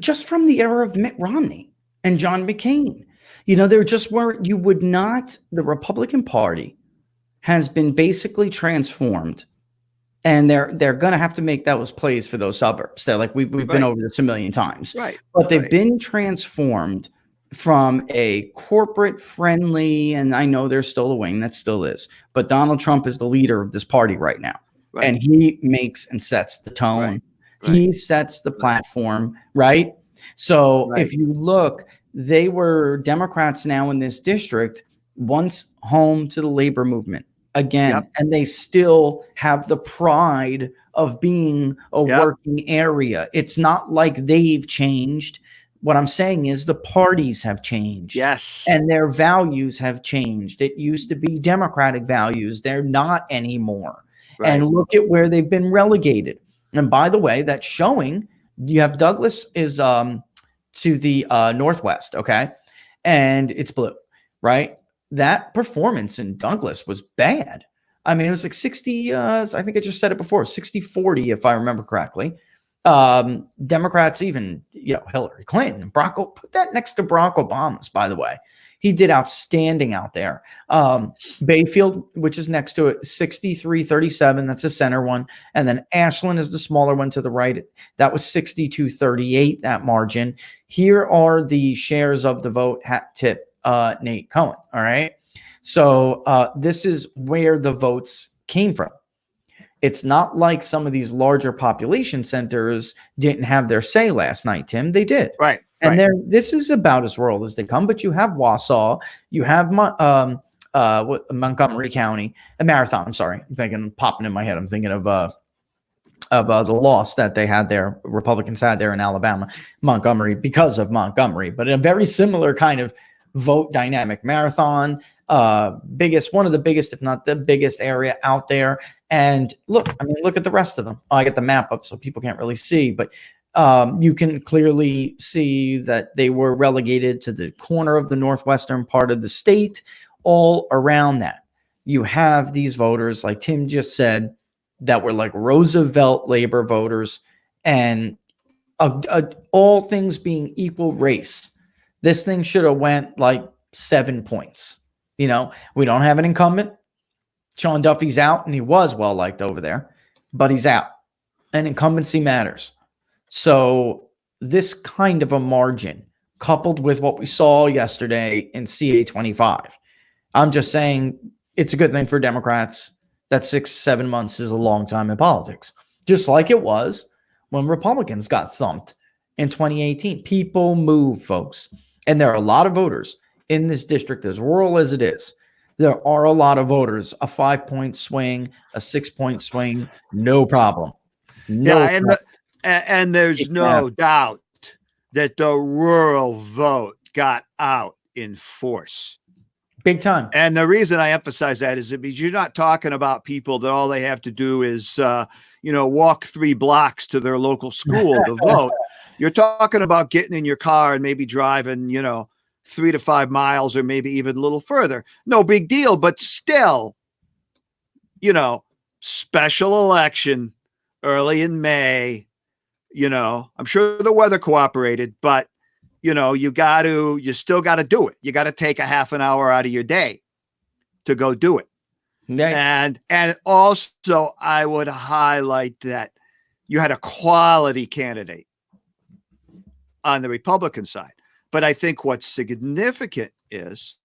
just from the era of Mitt Romney and John McCain, there just weren't, the Republican Party has been basically transformed. And they're going to have to make those plays for those suburbs. They're like, we've been over this a million times. Right. But they've been transformed from a corporate friendly, and I know there's still a wing that still is, but Donald Trump is the leader of this party right now. Right. And he makes and sets the tone. Right. He sets the platform, right? So if you look, they were Democrats now in this district, once home to the labor movement. Again, and they still have the pride of being a working area. It's not like they've changed. What I'm saying is the parties have changed. Yes. And their values have changed. It used to be Democratic values. They're not anymore. Right. And look at where they've been relegated. And by the way, that's showing you have Douglas is to the northwest, okay? And it's blue, right? That performance in Douglas was bad. I mean, it was like 60, I think I just said it before, 60-40, if I remember correctly. Democrats, even, Hillary Clinton, put that next to Barack Obama's, by the way. He did outstanding out there. Bayfield, which is next to it, 63-37. That's the center one. And then Ashland is the smaller one to the right. That was 62-38, that margin. Here are the shares of the vote hat tip Nate Cohen. All right. So this is where the votes came from. It's not like some of these larger population centers didn't have their say last night, Tim. They did. Right. And this is about as rural as they come, but you have Wausau, you have Montgomery County, a Marathon. I'm sorry, popping in my head. I'm thinking of the loss that they had there. Republicans had there in Alabama, Montgomery, because of Montgomery, but a very similar kind of vote dynamic. Marathon, one of the biggest, if not the biggest area out there. And look at the rest of them. I get the map up so people can't really see, but you can clearly see that they were relegated to the corner of the northwestern part of the state. All around that, you have these voters, like Tim just said, that were like Roosevelt labor voters, and all things being equal race, this thing should have went like 7 points. We don't have an incumbent. Sean Duffy's out, and he was well liked over there, but he's out, and incumbency matters. So this kind of a margin, coupled with what we saw yesterday in CA25, I'm just saying it's a good thing for Democrats that 6-7 months is a long time in politics, just like it was when Republicans got thumped in 2018. People move, folks. And there are a lot of voters in this district, as rural as it is. There are a lot of voters, a 5-point swing, a 6-point swing, no problem. And there's no doubt that the rural vote got out in force. Big time. And the reason I emphasize that is because you're not talking about people that all they have to do is, walk 3 blocks to their local school to vote. You're talking about getting in your car and maybe driving, 3 to 5 miles or maybe even a little further. No big deal, but still, special election early in May, I'm sure the weather cooperated, but you still got to do it. You got to take a half an hour out of your day to go do it. Nice. And also I would highlight that you had a quality candidate on the Republican side. But I think what's significant is,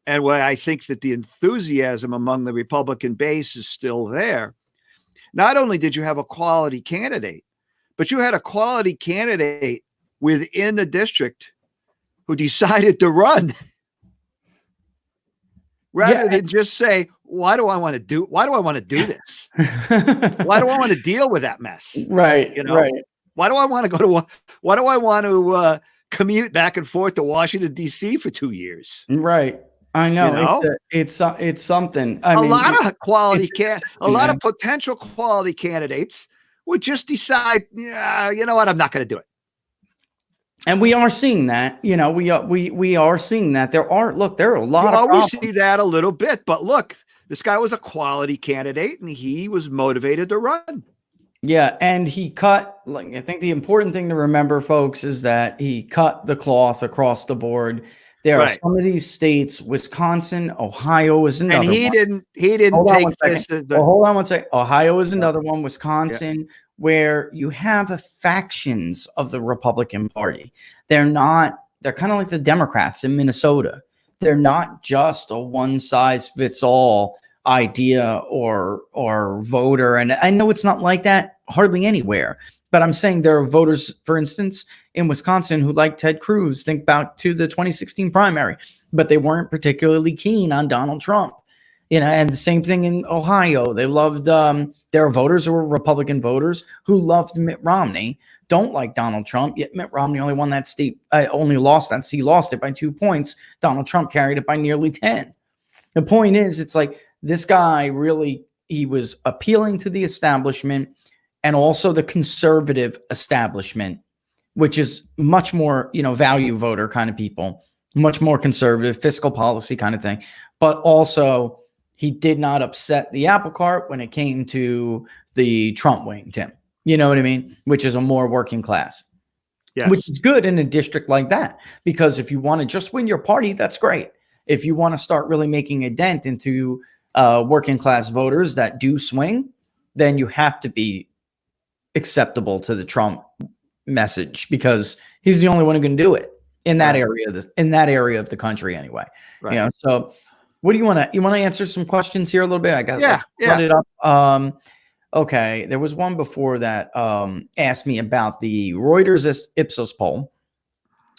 and why I think that the enthusiasm among the Republican base is still there, not only did you have a quality candidate, but you had a quality candidate within the district who decided to run rather than just say, why do I want to do this? Why do I want to deal with that mess? Right. Right. Why do I want to commute back and forth to Washington, D.C. for 2 years? Right. I know. It's something. A lot of potential quality candidates would just decide, you know what, I'm not going to do it. And we are seeing that, we are seeing that there are a lot of problems. We see that a little bit, but look, this guy was a quality candidate and he was motivated to run. Yeah. And he cut, I think the important thing to remember, folks, is that he cut the cloth across the board. There are some of these states, Wisconsin, Ohio is another one. And he didn't take this. Hold on one second. Ohio is another one. Wisconsin, where you have factions of the Republican Party. They're kind of like the Democrats in Minnesota. They're not just a one-size-fits-all idea or voter. And I know it's not like that hardly anywhere. But I'm saying there are voters, for instance, in Wisconsin who like Ted Cruz, think back to the 2016 primary, but they weren't particularly keen on Donald Trump. And the same thing in Ohio. They loved, there are voters who were Republican voters who loved Mitt Romney, don't like Donald Trump, yet Mitt Romney only won that state, only lost that. He lost it by 2 points. Donald Trump carried it by nearly 10. The point is, it's like this guy really, he was appealing to the establishment. and also the conservative establishment, which is much more, value voter kind of people, much more conservative, fiscal policy kind of thing. But also, he did not upset the apple cart when it came to the Trump wing, Tim. You know what I mean? Which is a more working class. Yes. Which is good in a district like that, because if you want to just win your party, that's great. If you want to start really making a dent into working class voters that do swing, then you have to be acceptable to the Trump message, because he's the only one who can do it in that area of the country anyway. Right. So what do you want to answer some questions here a little bit? I got to run it up. Okay, there was one before that asked me about the Reuters Ipsos poll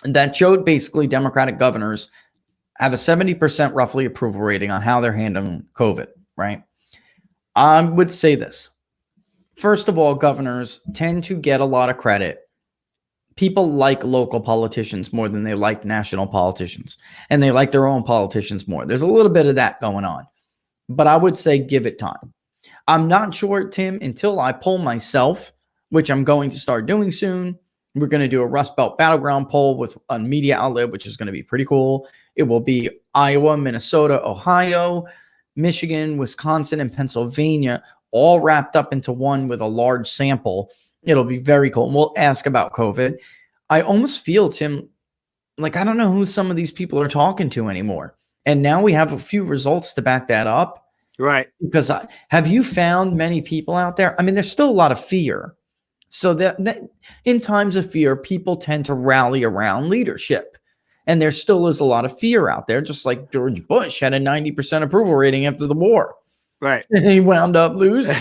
that showed basically Democratic governors have a 70% roughly approval rating on how they're handling COVID, right? I would say this. First of all, governors tend to get a lot of credit. People like local politicians more than they like national politicians, and they like their own politicians more. There's a little bit of that going on, but I would say give it time. I'm not sure, Tim, until I poll myself, which I'm going to start doing soon. We're going to do a Rust Belt Battleground poll with a media outlet, which is going to be pretty cool. It will be Iowa, Minnesota, Ohio, Michigan, Wisconsin, and Pennsylvania, all wrapped up into one with a large sample. It'll be very cool. And we'll ask about COVID. I almost feel, Tim, like I don't know who some of these people are talking to anymore. And now we have a few results to back that up. Right. Because have you found many people out there? I mean, there's still a lot of fear. So that in times of fear, people tend to rally around leadership. And there still is a lot of fear out there, just like George Bush had a 90% approval rating after the war. Right. And he wound up losing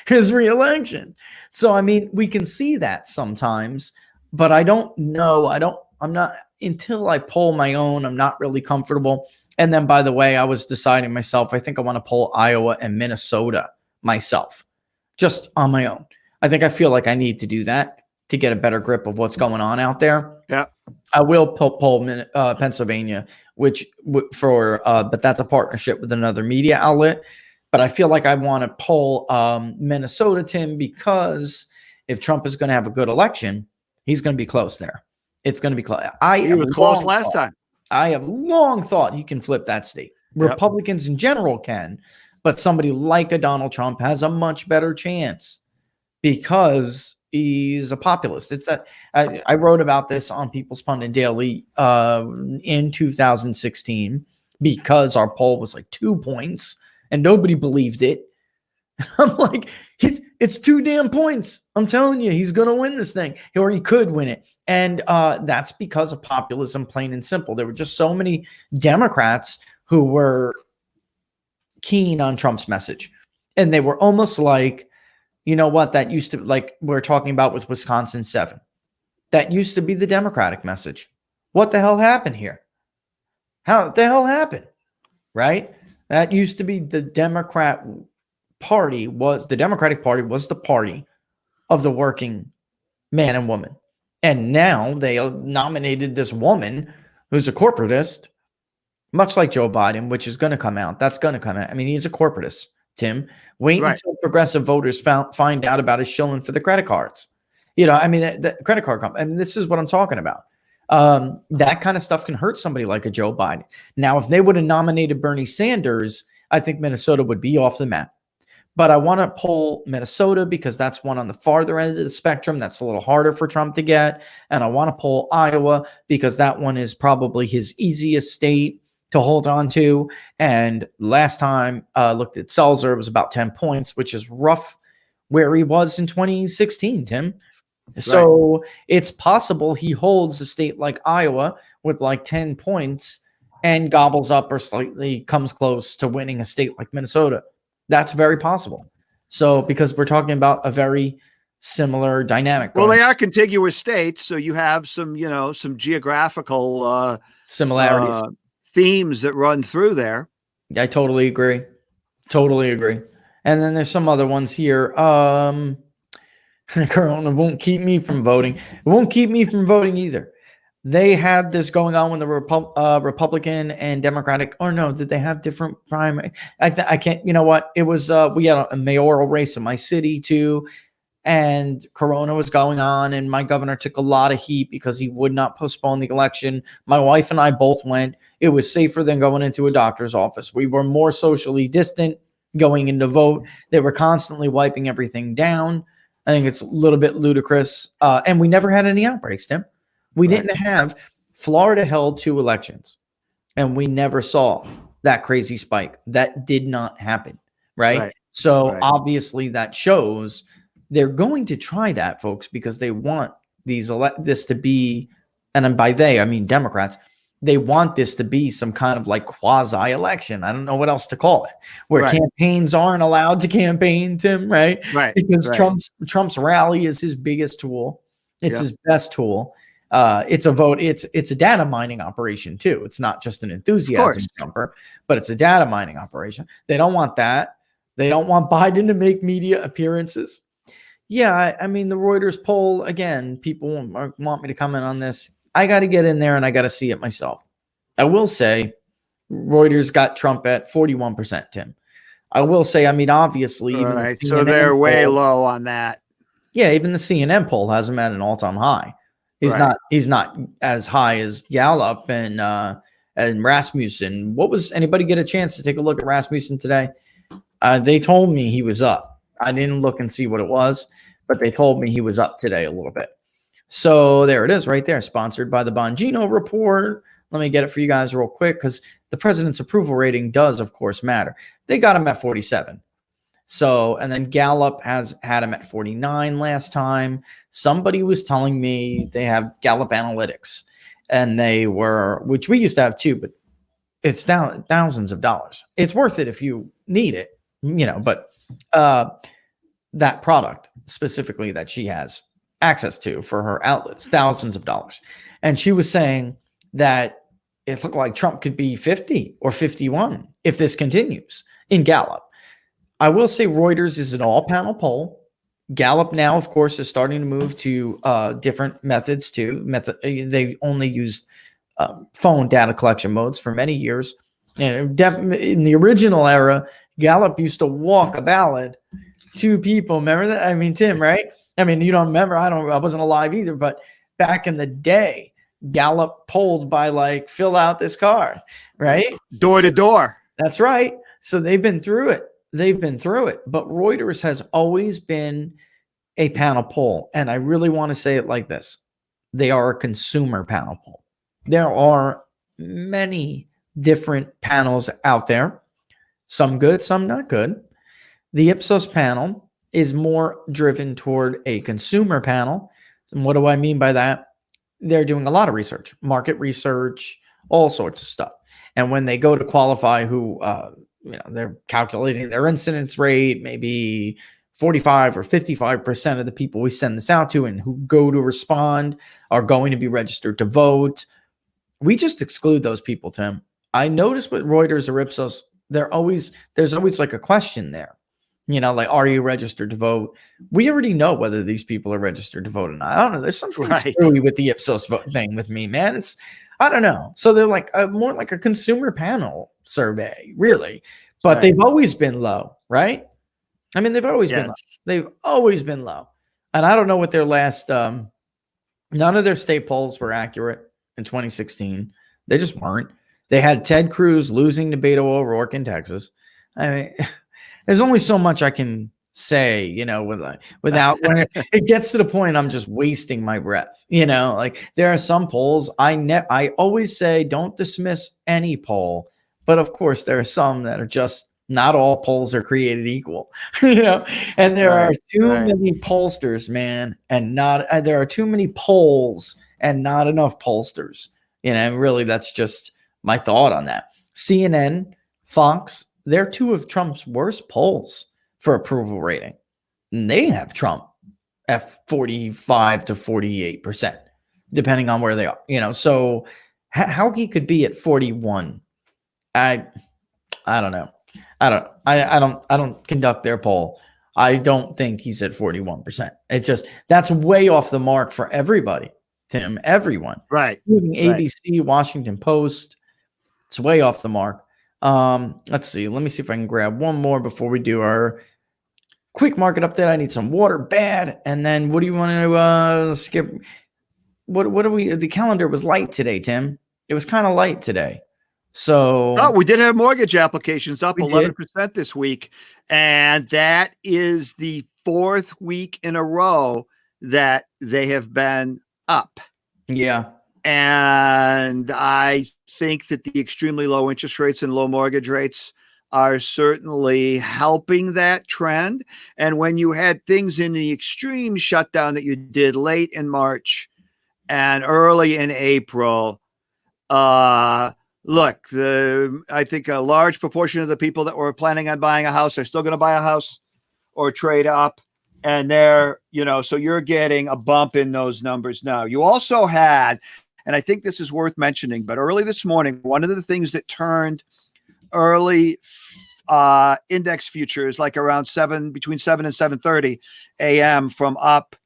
his reelection. So, I mean, we can see that sometimes, but I don't know. I'm not, until I poll my own, I'm not really comfortable. And then, by the way, I was deciding myself, I think I want to poll Iowa and Minnesota myself, just on my own. I think I feel like I need to do that to get a better grip of what's going on out there. Yeah. I will poll Pennsylvania, but that's a partnership with another media outlet. But I feel like I want to poll Minnesota, Tim, because if Trump is going to have a good election, he's going to be close there. It's going to be close. He was close last time. I have long thought he can flip that state. Yep. Republicans in general can, but somebody like a Donald Trump has a much better chance because he's a populist. It's that I wrote about this on People's Pundit Daily in 2016 because our poll was like 2 points and nobody believed it. I'm like, it's 2 damn points. I'm telling you, he's going to win this thing, or he could win it. And that's because of populism, plain and simple. There were just so many Democrats who were keen on Trump's message. And they were almost like, you know what, that used to, like we're talking about with Wisconsin 7. That used to be the Democratic message. What the hell happened here? How the hell happened? Right? That used to be the Democratic Party was the party of the working man and woman. And now they nominated this woman who's a corporatist, much like Joe Biden, which is going to come out. That's going to come out. I mean, he's a corporatist, Tim. Wait until progressive voters find out about his shilling for the credit cards. I mean, the credit card company. I mean, this is what I'm talking about. That kind of stuff can hurt somebody like a Joe Biden. Now, if they would have nominated Bernie Sanders, I think Minnesota would be off the map. But I want to poll Minnesota because that's one on the farther end of the spectrum. That's a little harder for Trump to get. And I want to poll Iowa because that one is probably his easiest state to hold on to. And last time I looked at Seltzer, it was about 10 points, which is rough where he was in 2016, Tim. So it's possible he holds a state like Iowa with like 10 points and gobbles up or slightly comes close to winning a state like Minnesota. That's very possible. So because we're talking about a very similar dynamic. Well, they are contiguous states, so you have some, some geographical similarities, themes that run through there. I totally agree. And then there's some other ones here. Corona won't keep me from voting. It won't keep me from voting either. They had this going on when the Republican and Democratic, or no, did they have different primary? I can't, you know what? It was, we had a mayoral race in my city too. and Corona was going on, and my governor took a lot of heat because he would not postpone the election. My wife and I both went. It was safer than going into a doctor's office. We were more socially distant going in to vote. They were constantly wiping everything down. I think it's a little bit ludicrous. And we never had any outbreaks, Tim. We didn't have Florida held 2 elections, and we never saw that crazy spike. That did not happen, right? So obviously that shows they're going to try that, folks, because they want this to be, and by they, I mean Democrats, they want this to be some kind of like quasi-election. I don't know what else to call it, where campaigns aren't allowed to campaign, Tim, right? Because Trump's rally is his biggest tool. It's his best tool. It's a vote. It's a data mining operation too. It's not just an enthusiasm jumper, but it's a data mining operation. They don't want that. They don't want Biden to make media appearances. Yeah, I mean, the Reuters poll, again, people want me to comment on this. I got to get in there and I got to see it myself. I will say Reuters got Trump at 41%, Tim. I will say, I mean, obviously, even the so they're way low on that. Yeah, even the CNN poll has him at an all-time high. He's not as high as Gallup and Rasmussen. Anybody get a chance to take a look at Rasmussen today? They told me he was up. I didn't look and see what it was, but they told me he was up today a little bit. So there it is right there, sponsored by the Bongino Report. Let me get it for you guys real quick because the president's approval rating does, of course, matter. They got him at 47. So, and then Gallup has had him at 49 last time. Somebody was telling me they have Gallup Analytics, and which we used to have too, but it's down thousands of dollars. It's worth it if you need it, but that product specifically that she has access to for her outlets, thousands of dollars. And she was saying that it looked like Trump could be 50 or 51 if this continues in Gallup. I will say Reuters is an all-panel poll. Gallup now, of course, is starting to move to different methods too. They've only used phone data collection modes for many years. And in the original era, Gallup used to walk a ballot to people. Remember that? I mean, Tim, right? I mean, you don't remember. I wasn't alive either, but back in the day, Gallup polled by like, fill out this card, right? Door to door. That's right. So they've been through it. But Reuters has always been a panel poll. And I really want to say it like this. They are a consumer panel poll. There are many different panels out there. Some good, some not good. The Ipsos panel is more driven toward a consumer panel. And what do I mean by that? They're doing a lot of research, market research, all sorts of stuff. And when they go to qualify who, they're calculating their incidence rate, maybe 45 or 55% of the people we send this out to and who go to respond are going to be registered to vote. We just exclude those people, Tim. I noticed with Reuters or Ipsos, there's always like a question there. Like, are you registered to vote? We already know whether these people are registered to vote or not. I don't know. There's something screwy with the Ipsos vote thing with me, man. I don't know. So they're like more like a consumer panel survey, really. But they've always been low, right? I mean, they've always been low. They've always been low. And I don't know what their last none of their state polls were accurate in 2016. They just weren't. They had Ted Cruz losing to Beto O'Rourke in Texas. I mean, there's only so much I can say, without when it gets to the point I'm just wasting my breath. Like there are some polls I always say don't dismiss any poll, but of course there are some that are just not all polls are created equal, and there are too many pollsters, man, and there are too many polls and not enough pollsters. And really that's just my thought on that. CNN, Fox, they're two of Trump's worst polls for approval rating. And they have Trump at 45 to 48%, depending on where they are. So how he could be at 41, I don't know. I don't conduct their poll. I don't think he's at 41%. That's way off the mark for everybody, Tim, everyone. Right. Including ABC, Washington Post. It's way off the mark. Let's see. Let me see if I can grab one more before we do our quick market update. I need some water bad. And then what do you want to skip? What do we, the calendar was light today, Tim. It was kind of light today. So we did have mortgage applications up 11% did. this week. And that is the 4th week in a row that they have been up. Yeah. And I think that the extremely low interest rates and low mortgage rates are certainly helping that trend. And when you had things in the extreme shutdown that you did late in March and early in April, look, I think a large proportion of the people that were planning on buying a house are still going to buy a house or trade up. And they're, so you're getting a bump in those numbers now. You also had, and I think this is worth mentioning, but early this morning, one of the things that turned early index futures, like around between 7 and 7:30 a.m. from up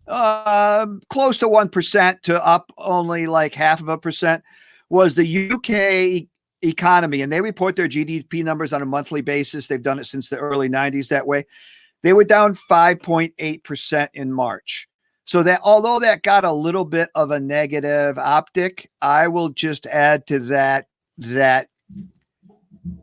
close to 1% to up only like 0.5%, was the UK economy. And they report their GDP numbers on a monthly basis. They've done it since the early 90s that way. They were down 5.8% in March. So that, although that got a little bit of a negative optic, I will just add to that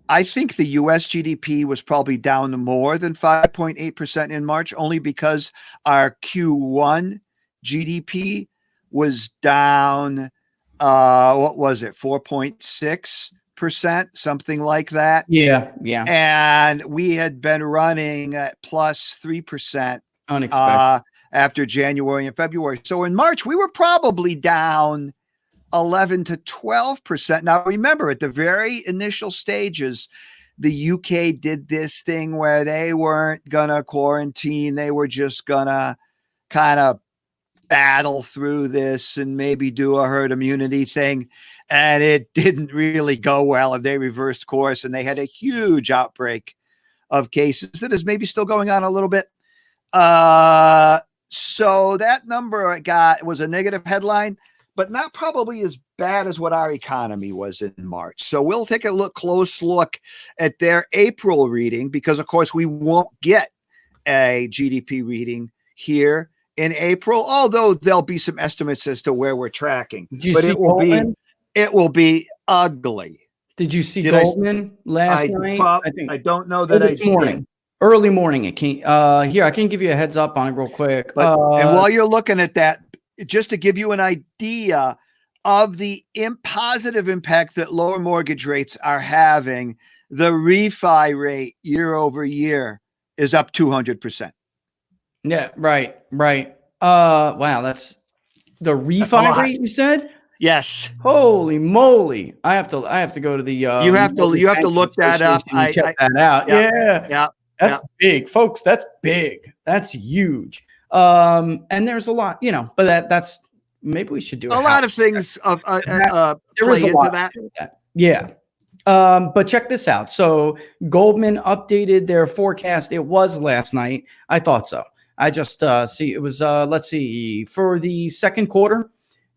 I think the US GDP was probably down more than 5.8% in March, only because our Q1 GDP was down, what was it, 4.6%, something like that. Yeah. And we had been running at plus 3% Unexpected. After January and February. So in March, we were probably down 11 to 12%. Now, remember, at the very initial stages, the UK did this thing where they weren't going to quarantine. They were just going to kind of battle through this and maybe do a herd immunity thing. And it didn't really go well. And they reversed course and they had a huge outbreak of cases that is maybe still going on a little bit. So that number I got was a negative headline, but not probably as bad as what our economy was in March. So we'll take a close look at their April reading, because of course we won't get a GDP reading here in April, although there'll be some estimates as to where we're tracking. But it will be ugly. Did you see Goldman last night? I don't know that this morning. Early morning, it came. Here, I can give you a heads up on it real quick. And while you're looking at that, just to give you an idea of the positive impact that lower mortgage rates are having, the refi rate year over year is up 200%. Yeah, right. Wow, that's the refi rate you said? Yes. Holy moly! I have to go to the. You have to look that up. Check that out. Yeah. That's big, folks. That's big. That's huge. And there's a lot, but that's maybe we should do a lot of things. There is a lot to that. Yeah. But check this out. So Goldman updated their forecast. It was last night. I thought so. I just see it was. Let's see, for the second quarter,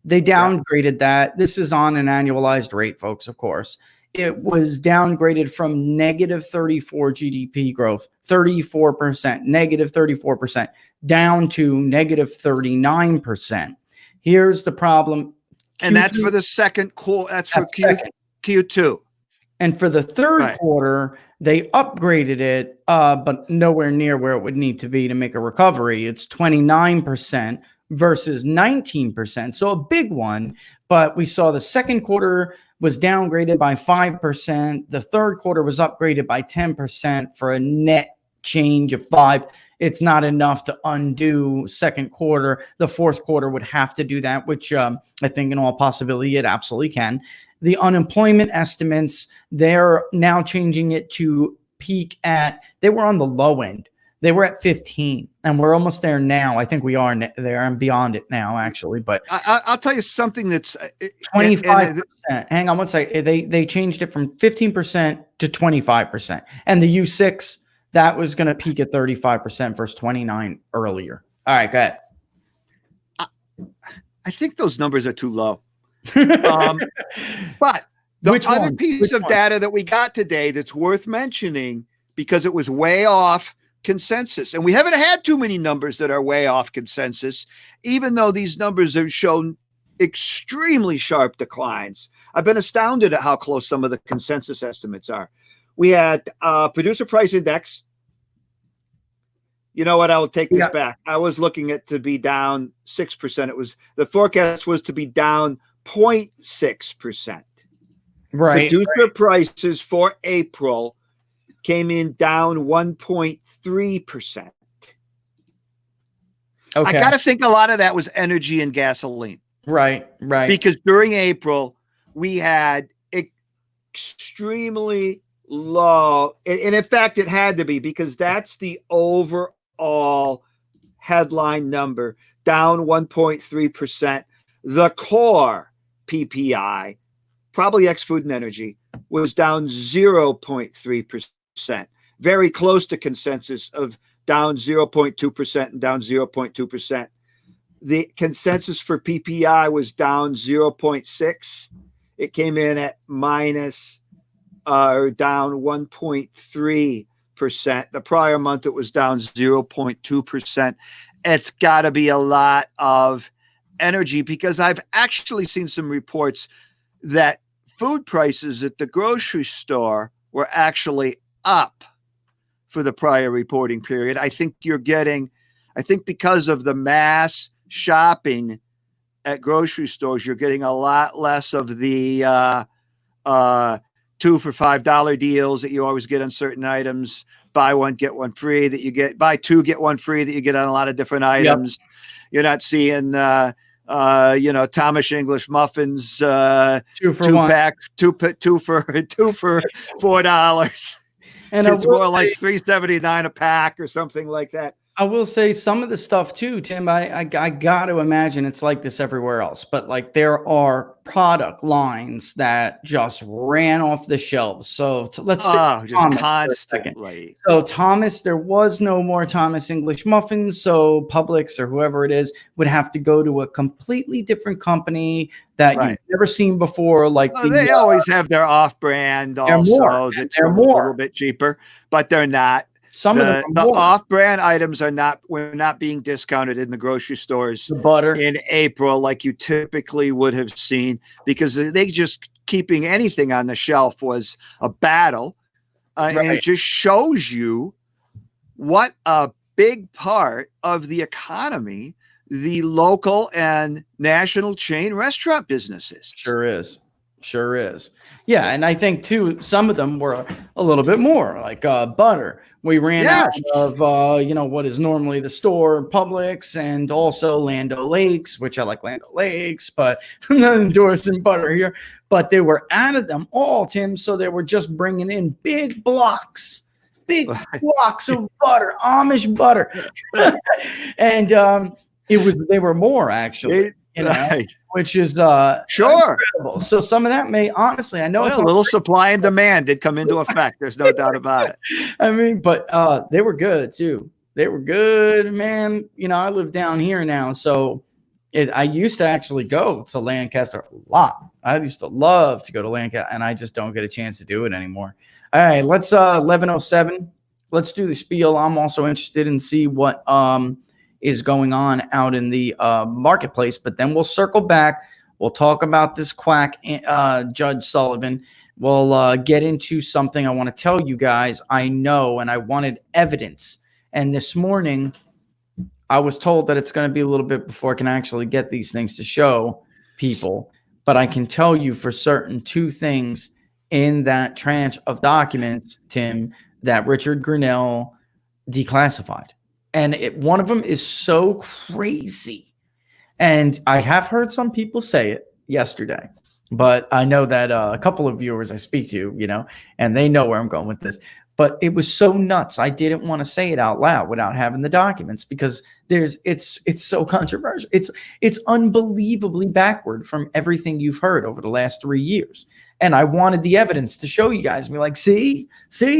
they downgraded that. This is on an annualized rate, folks. Of course. It was downgraded from negative 34 GDP growth, 34%, negative 34%, down to negative 39%. Here's the problem. And that's for the second quarter. That's for Q2. And for the third quarter, they upgraded it, but nowhere near where it would need to be to make a recovery. It's 29% versus 19%. So a big one, but we saw the second quarter was downgraded by 5%. The third quarter was upgraded by 10% for a net change of 5. It's not enough to undo second quarter. The fourth quarter would have to do that, which I think in all possibility it absolutely can. The unemployment estimates, they're now changing it to peak at, they were on the low end. They were at 15, and we're almost there now. I think we are there and beyond it now, actually. But I'll tell you something that's 25%. Hang on one second. They changed it from 15% to 25%. And the U6, that was going to peak at 35% versus 29 earlier. All right, go ahead. I think those numbers are too low. But the other piece of data that we got today that's worth mentioning, because it was way off consensus. And we haven't had too many numbers that are way off consensus, even though these numbers have shown extremely sharp declines. I've been astounded at how close some of the consensus estimates are. We had producer price index. You know what? I will take this back. I was looking at to be down 6%. It was the forecast was to be down 0.6%. Right. Producer prices for April came in down 1.3%. Okay. I got to think a lot of that was energy and gasoline. Right. Because during April, we had extremely low, and in fact, it had to be because that's the overall headline number, down 1.3%. The core PPI, probably ex food and energy, was down 0.3%, very close to consensus of down 0.2% and down 0.2%. The consensus for PPI was down 0.6. It came in at minus or down 1.3%. The prior month it was down 0.2%. It's got to be a lot of energy because I've actually seen some reports that food prices at the grocery store were actually up for the prior reporting period. I think because of the mass shopping at grocery stores, you're getting a lot less of the 2 for $5 deals that you always get on certain items. Buy one, get one free that you get, buy two, get one free that you get on a lot of different items. Yep. You're not seeing, Thomas English muffins, 2 for $4. And it's more like $3.79 a pack or something like that. I will say some of the stuff too, Tim, I got to imagine it's like this everywhere else, but like there are product lines that just ran off the shelves. So let's just constantly. So Thomas, there was no more Thomas English muffins. So Publix or whoever it is would have to go to a completely different company that you've never seen before. Like they always have their off-brand also. That's a little bit cheaper, but they're not. Some of the off-brand items were not being discounted in the grocery stores. The butter in April, like you typically would have seen, because they just keeping anything on the shelf was a battle, and it just shows you what a big part of the economy the local and national chain restaurant business is. Sure is. Yeah, and I think too some of them were a little bit more like butter. We ran out of what is normally the store, Publix, and also Land O'Lakes, which I like Land O'Lakes, but I'm not endorsing butter here. But they were out of them all, Tim. So they were just bringing in big blocks of butter, Amish butter, and they were more actually. Which is incredible. So some of that may honestly, I know it's a little supply and demand did come into effect. There's no doubt about it. I mean, but they were good too. They were good, man. I live down here now, so I used to actually go to Lancaster a lot. I used to love to go to Lancaster, and I just don't get a chance to do it anymore. All right, let's 11:07. Let's do the spiel. I'm also interested in see what is going on out in the marketplace, but then we'll circle back. We'll talk about this quack, Judge Sullivan. We'll get into something I want to tell you guys. I know, and I wanted evidence. And this morning, I was told that it's going to be a little bit before I can actually get these things to show people. But I can tell you for certain two things in that tranche of documents, Tim, that Richard Grinnell declassified. And one of them is so crazy. And I have heard some people say it yesterday, but I know that a couple of viewers I speak to, and they know where I'm going with this. But it was so nuts. I didn't want to say it out loud without having the documents because it's so controversial. It's unbelievably backward from everything you've heard over the last 3 years. And I wanted the evidence to show you guys and be like, see,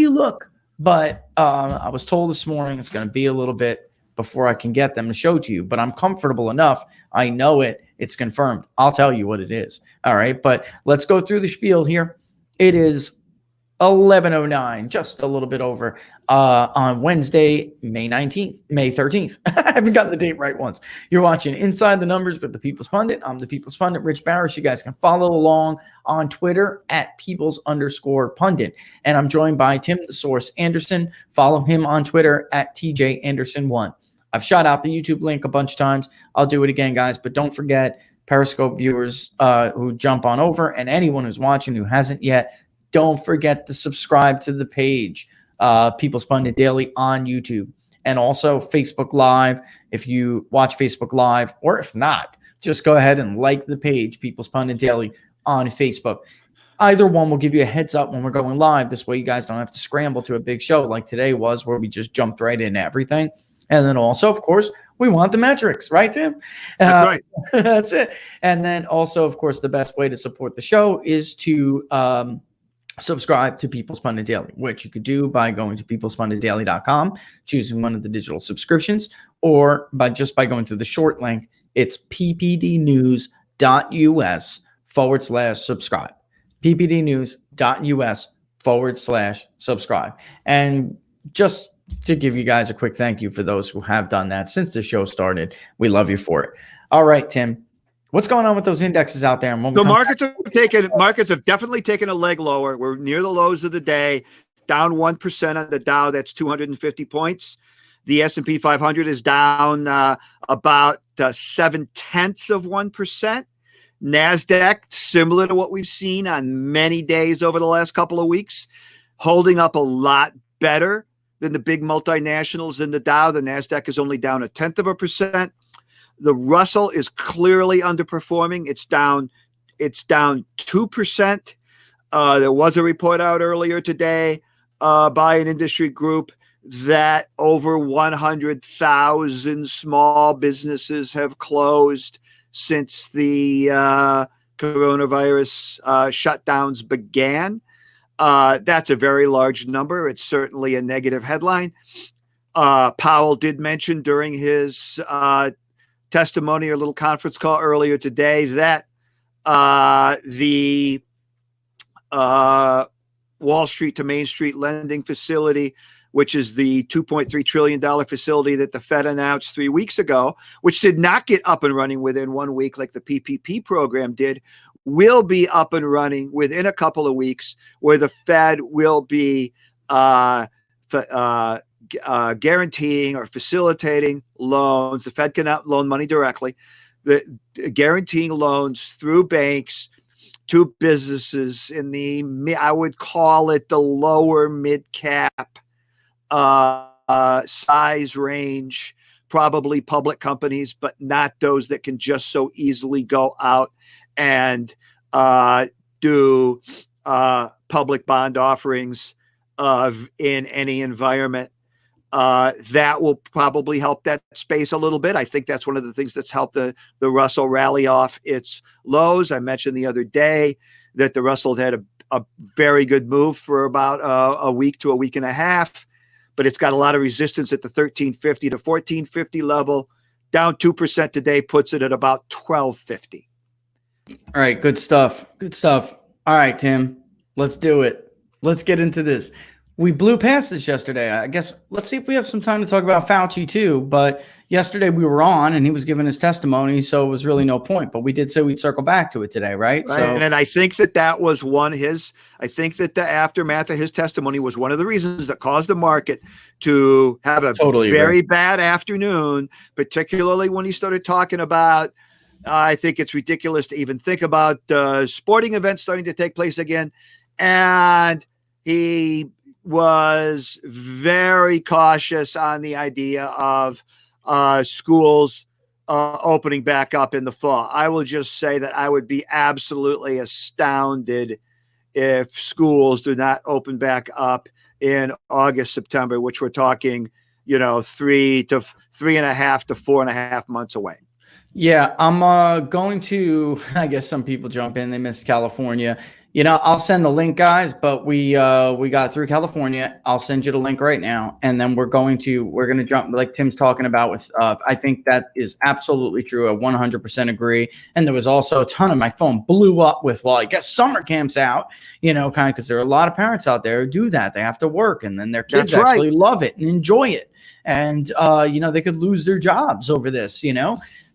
look. But I was told this morning it's going to be a little bit before I can get them to show to you. But I'm comfortable enough. I know it. It's confirmed. I'll tell you what it is. All right. But let's go through the spiel here. It is 11:09, just a little bit over, on Wednesday, May 19th, May 13th. I haven't gotten the date right once. You're watching Inside the Numbers with the People's Pundit. I'm the People's Pundit, Rich Barris. You guys can follow along on Twitter at Peoples_Pundit. And I'm joined by Tim the Source Anderson. Follow him on Twitter at TJ Anderson1. I've shot out the YouTube link a bunch of times. I'll do it again, guys. But don't forget, Periscope viewers who jump on over, and anyone who's watching who hasn't yet, don't forget to subscribe to the page, People's Pundit Daily on YouTube, and also Facebook Live. If you watch Facebook Live, or if not, just go ahead and like the page, People's Pundit Daily on Facebook. Either one will give you a heads up when we're going live. This way you guys don't have to scramble to a big show like today was, where we just jumped right into everything. And then also, of course, we want the metrics, right, Tim? That's right. That's it. And then also, of course, the best way to support the show is to subscribe to People's Pundit Daily, which you could do by going to peoplespunditdaily.com, choosing one of the digital subscriptions, or by going to the short link. It's ppdnews.us/subscribe. ppdnews.us/subscribe. And just to give you guys a quick thank you for those who have done that since the show started. We love you for it. All right, Tim, what's going on with those indexes out there? The markets have definitely taken a leg lower. We're near the lows of the day, down 1% on the Dow. That's 250 points. The S&P 500 is down about 0.7%. NASDAQ, similar to what we've seen on many days over the last couple of weeks, holding up a lot better than the big multinationals in the Dow. The NASDAQ is only down 0.1%. The Russell is clearly underperforming. It's down 2%. There was a report out earlier today by an industry group that over 100,000 small businesses have closed since the coronavirus shutdowns began. That's a very large number. It's certainly a negative headline. Powell did mention during his testimony or little conference call earlier today that the Wall Street to Main Street lending facility, which is the $2.3 trillion facility that the Fed announced 3 weeks ago, which did not get up and running within 1 week like the PPP program did, will be up and running within a couple of weeks, where the Fed will be guaranteeing or facilitating loans. The Fed cannot loan money directly. Guaranteeing loans through banks to businesses in the, I would call it the lower mid-cap size range, probably public companies, but not those that can just so easily go out and do public bond offerings in any environment. That will probably help that space a little bit. I think that's one of the things that's helped the Russell rally off its lows. I mentioned the other day that the Russell had a very good move for about a week to a week and a half, but it's got a lot of resistance at the 1350 to 1450 level. Down 2% today puts it at about 1250. All right, good stuff. Good stuff. All right, Tim, let's do it. Let's get into this. We blew past this yesterday. I guess let's see if we have some time to talk about Fauci too. But yesterday we were on and he was giving his testimony, so it was really no point. But we did say we'd circle back to it today, right? So, and I think that was I think that the aftermath of his testimony was one of the reasons that caused the market to have a very bad afternoon, particularly when he started talking about, I think it's ridiculous to even think about sporting events starting to take place again. And he was very cautious on the idea of schools opening back up in the fall. I will just say that I would be absolutely astounded if schools do not open back up in August, September, which we're talking, 3.5 to 4.5 months away. Yeah, I'm going to, I guess some people jump in, they missed California. I'll send the link, guys, but we got through California. I'll send you the link right now, and then we're going to jump like Tim's talking about with I think that is absolutely true. I 100% agree. And there was also a ton of my phone blew up with, well, I guess summer camp's out, kind of, because there are a lot of parents out there who do that. They have to work, and then their kids actually love it and enjoy it. And they could lose their jobs over this,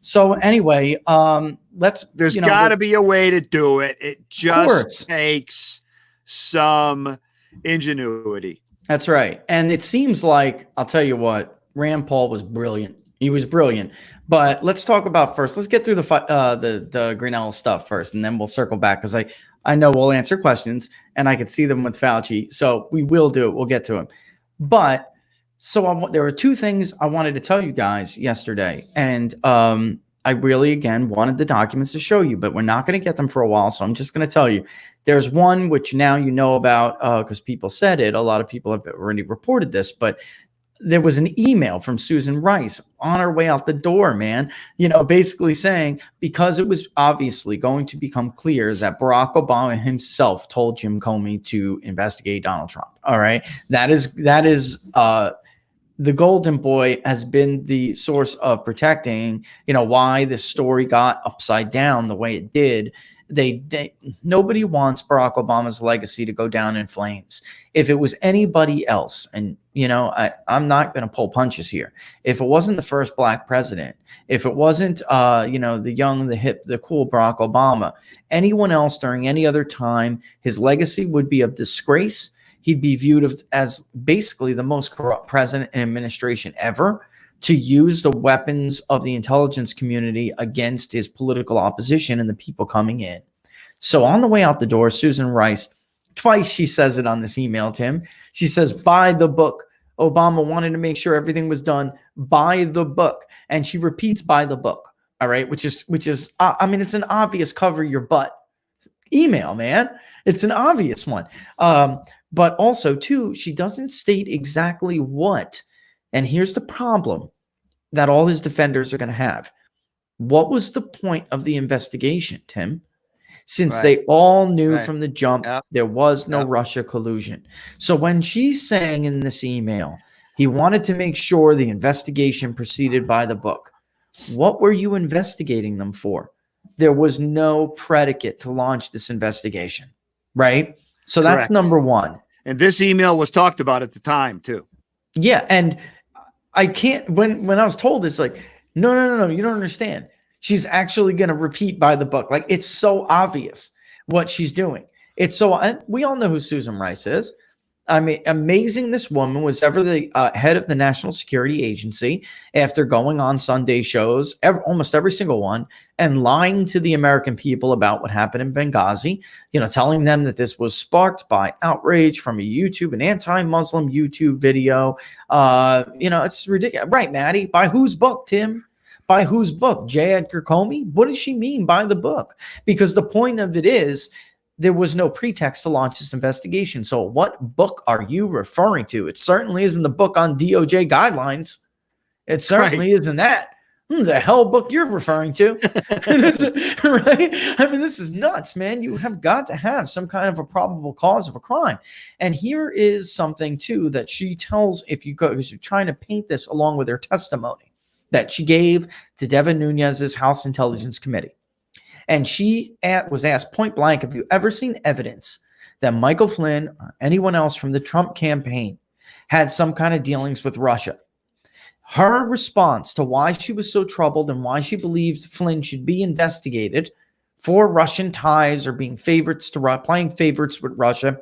So anyway, there's got to be a way to do it. It just takes some ingenuity. That's right. And it seems like, I'll tell you what, Rand Paul was brilliant. He was brilliant. But let's talk about first. Let's get through the Grinnell stuff first, and then we'll circle back, because I know we'll answer questions, and I could see them with Fauci. So we will do it. We'll get to him. But so there were two things I wanted to tell you guys yesterday, and I really, again, wanted the documents to show you, but we're not going to get them for a while, so I'm just going to tell you. There's one which now you know about because people said it. A lot of people have already reported this, but there was an email from Susan Rice on her way out the door, man, basically saying, because it was obviously going to become clear that Barack Obama himself told Jim Comey to investigate Donald Trump. All right. That is the Golden Boy has been the source of protecting, why this story got upside down the way it did. Nobody wants Barack Obama's legacy to go down in flames. If it was anybody else, and I'm not going to pull punches here. If it wasn't the first black president, if it wasn't the young, the hip, the cool Barack Obama, anyone else during any other time, his legacy would be of disgrace. He'd be viewed as basically the most corrupt president and administration ever, to use the weapons of the intelligence community against his political opposition and the people coming in. So on the way out the door, Susan Rice, twice she says it on this email, Tim. She says, buy the book. Obama wanted to make sure everything was done by the book. And she repeats, by the book. All right. Which is, it's an obvious cover your butt email, man. It's an obvious one. But also, too, she doesn't state exactly what. And here's the problem that all his defenders are going to have. What was the point of the investigation, Tim? Since they all knew from the jump there was no Russia collusion. So when she's saying in this email, he wanted to make sure the investigation proceeded by the book, what were you investigating them for? There was no predicate to launch this investigation, right? So that's number one. And this email was talked about at the time, too. Yeah, and I can't, when I was told this, like, no, you don't understand. She's actually going to repeat by the book. Like, it's so obvious what she's doing. It's so, and we all know who Susan Rice is. I mean, amazing this woman was ever the head of the National Security Agency after going on Sunday shows, almost every single one, and lying to the American people about what happened in Benghazi, telling them that this was sparked by outrage from an anti-Muslim YouTube video. It's ridiculous. Right, Maddie? By whose book, Tim? By whose book? J. Edgar Comey? What does she mean by the book? Because the point of it is, there was no pretext to launch this investigation. So what book are you referring to? It certainly isn't the book on DOJ guidelines. It certainly isn't that. The hell book you're referring to. Right? I mean, this is nuts, man. You have got to have some kind of a probable cause of a crime. And here is something, too, that she tells, if you go, because you're trying to paint this along with her testimony that she gave to Devin Nunes's House Intelligence Committee. And she was asked point blank, have you ever seen evidence that Michael Flynn or anyone else from the Trump campaign had some kind of dealings with Russia? Her response to why she was so troubled and why she believes Flynn should be investigated for Russian ties or being playing favorites with Russia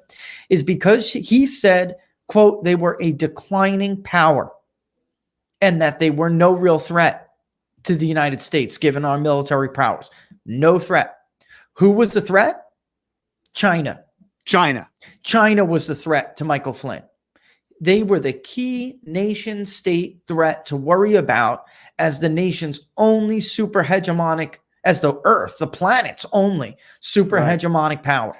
is because he said, quote, they were a declining power and that they were no real threat to the United States, given our military powers. No threat. Who was the threat? China. China was the threat to Michael Flynn. They were the key nation state threat to worry about as the nation's only super hegemonic, as the Earth, the planet's only super hegemonic power.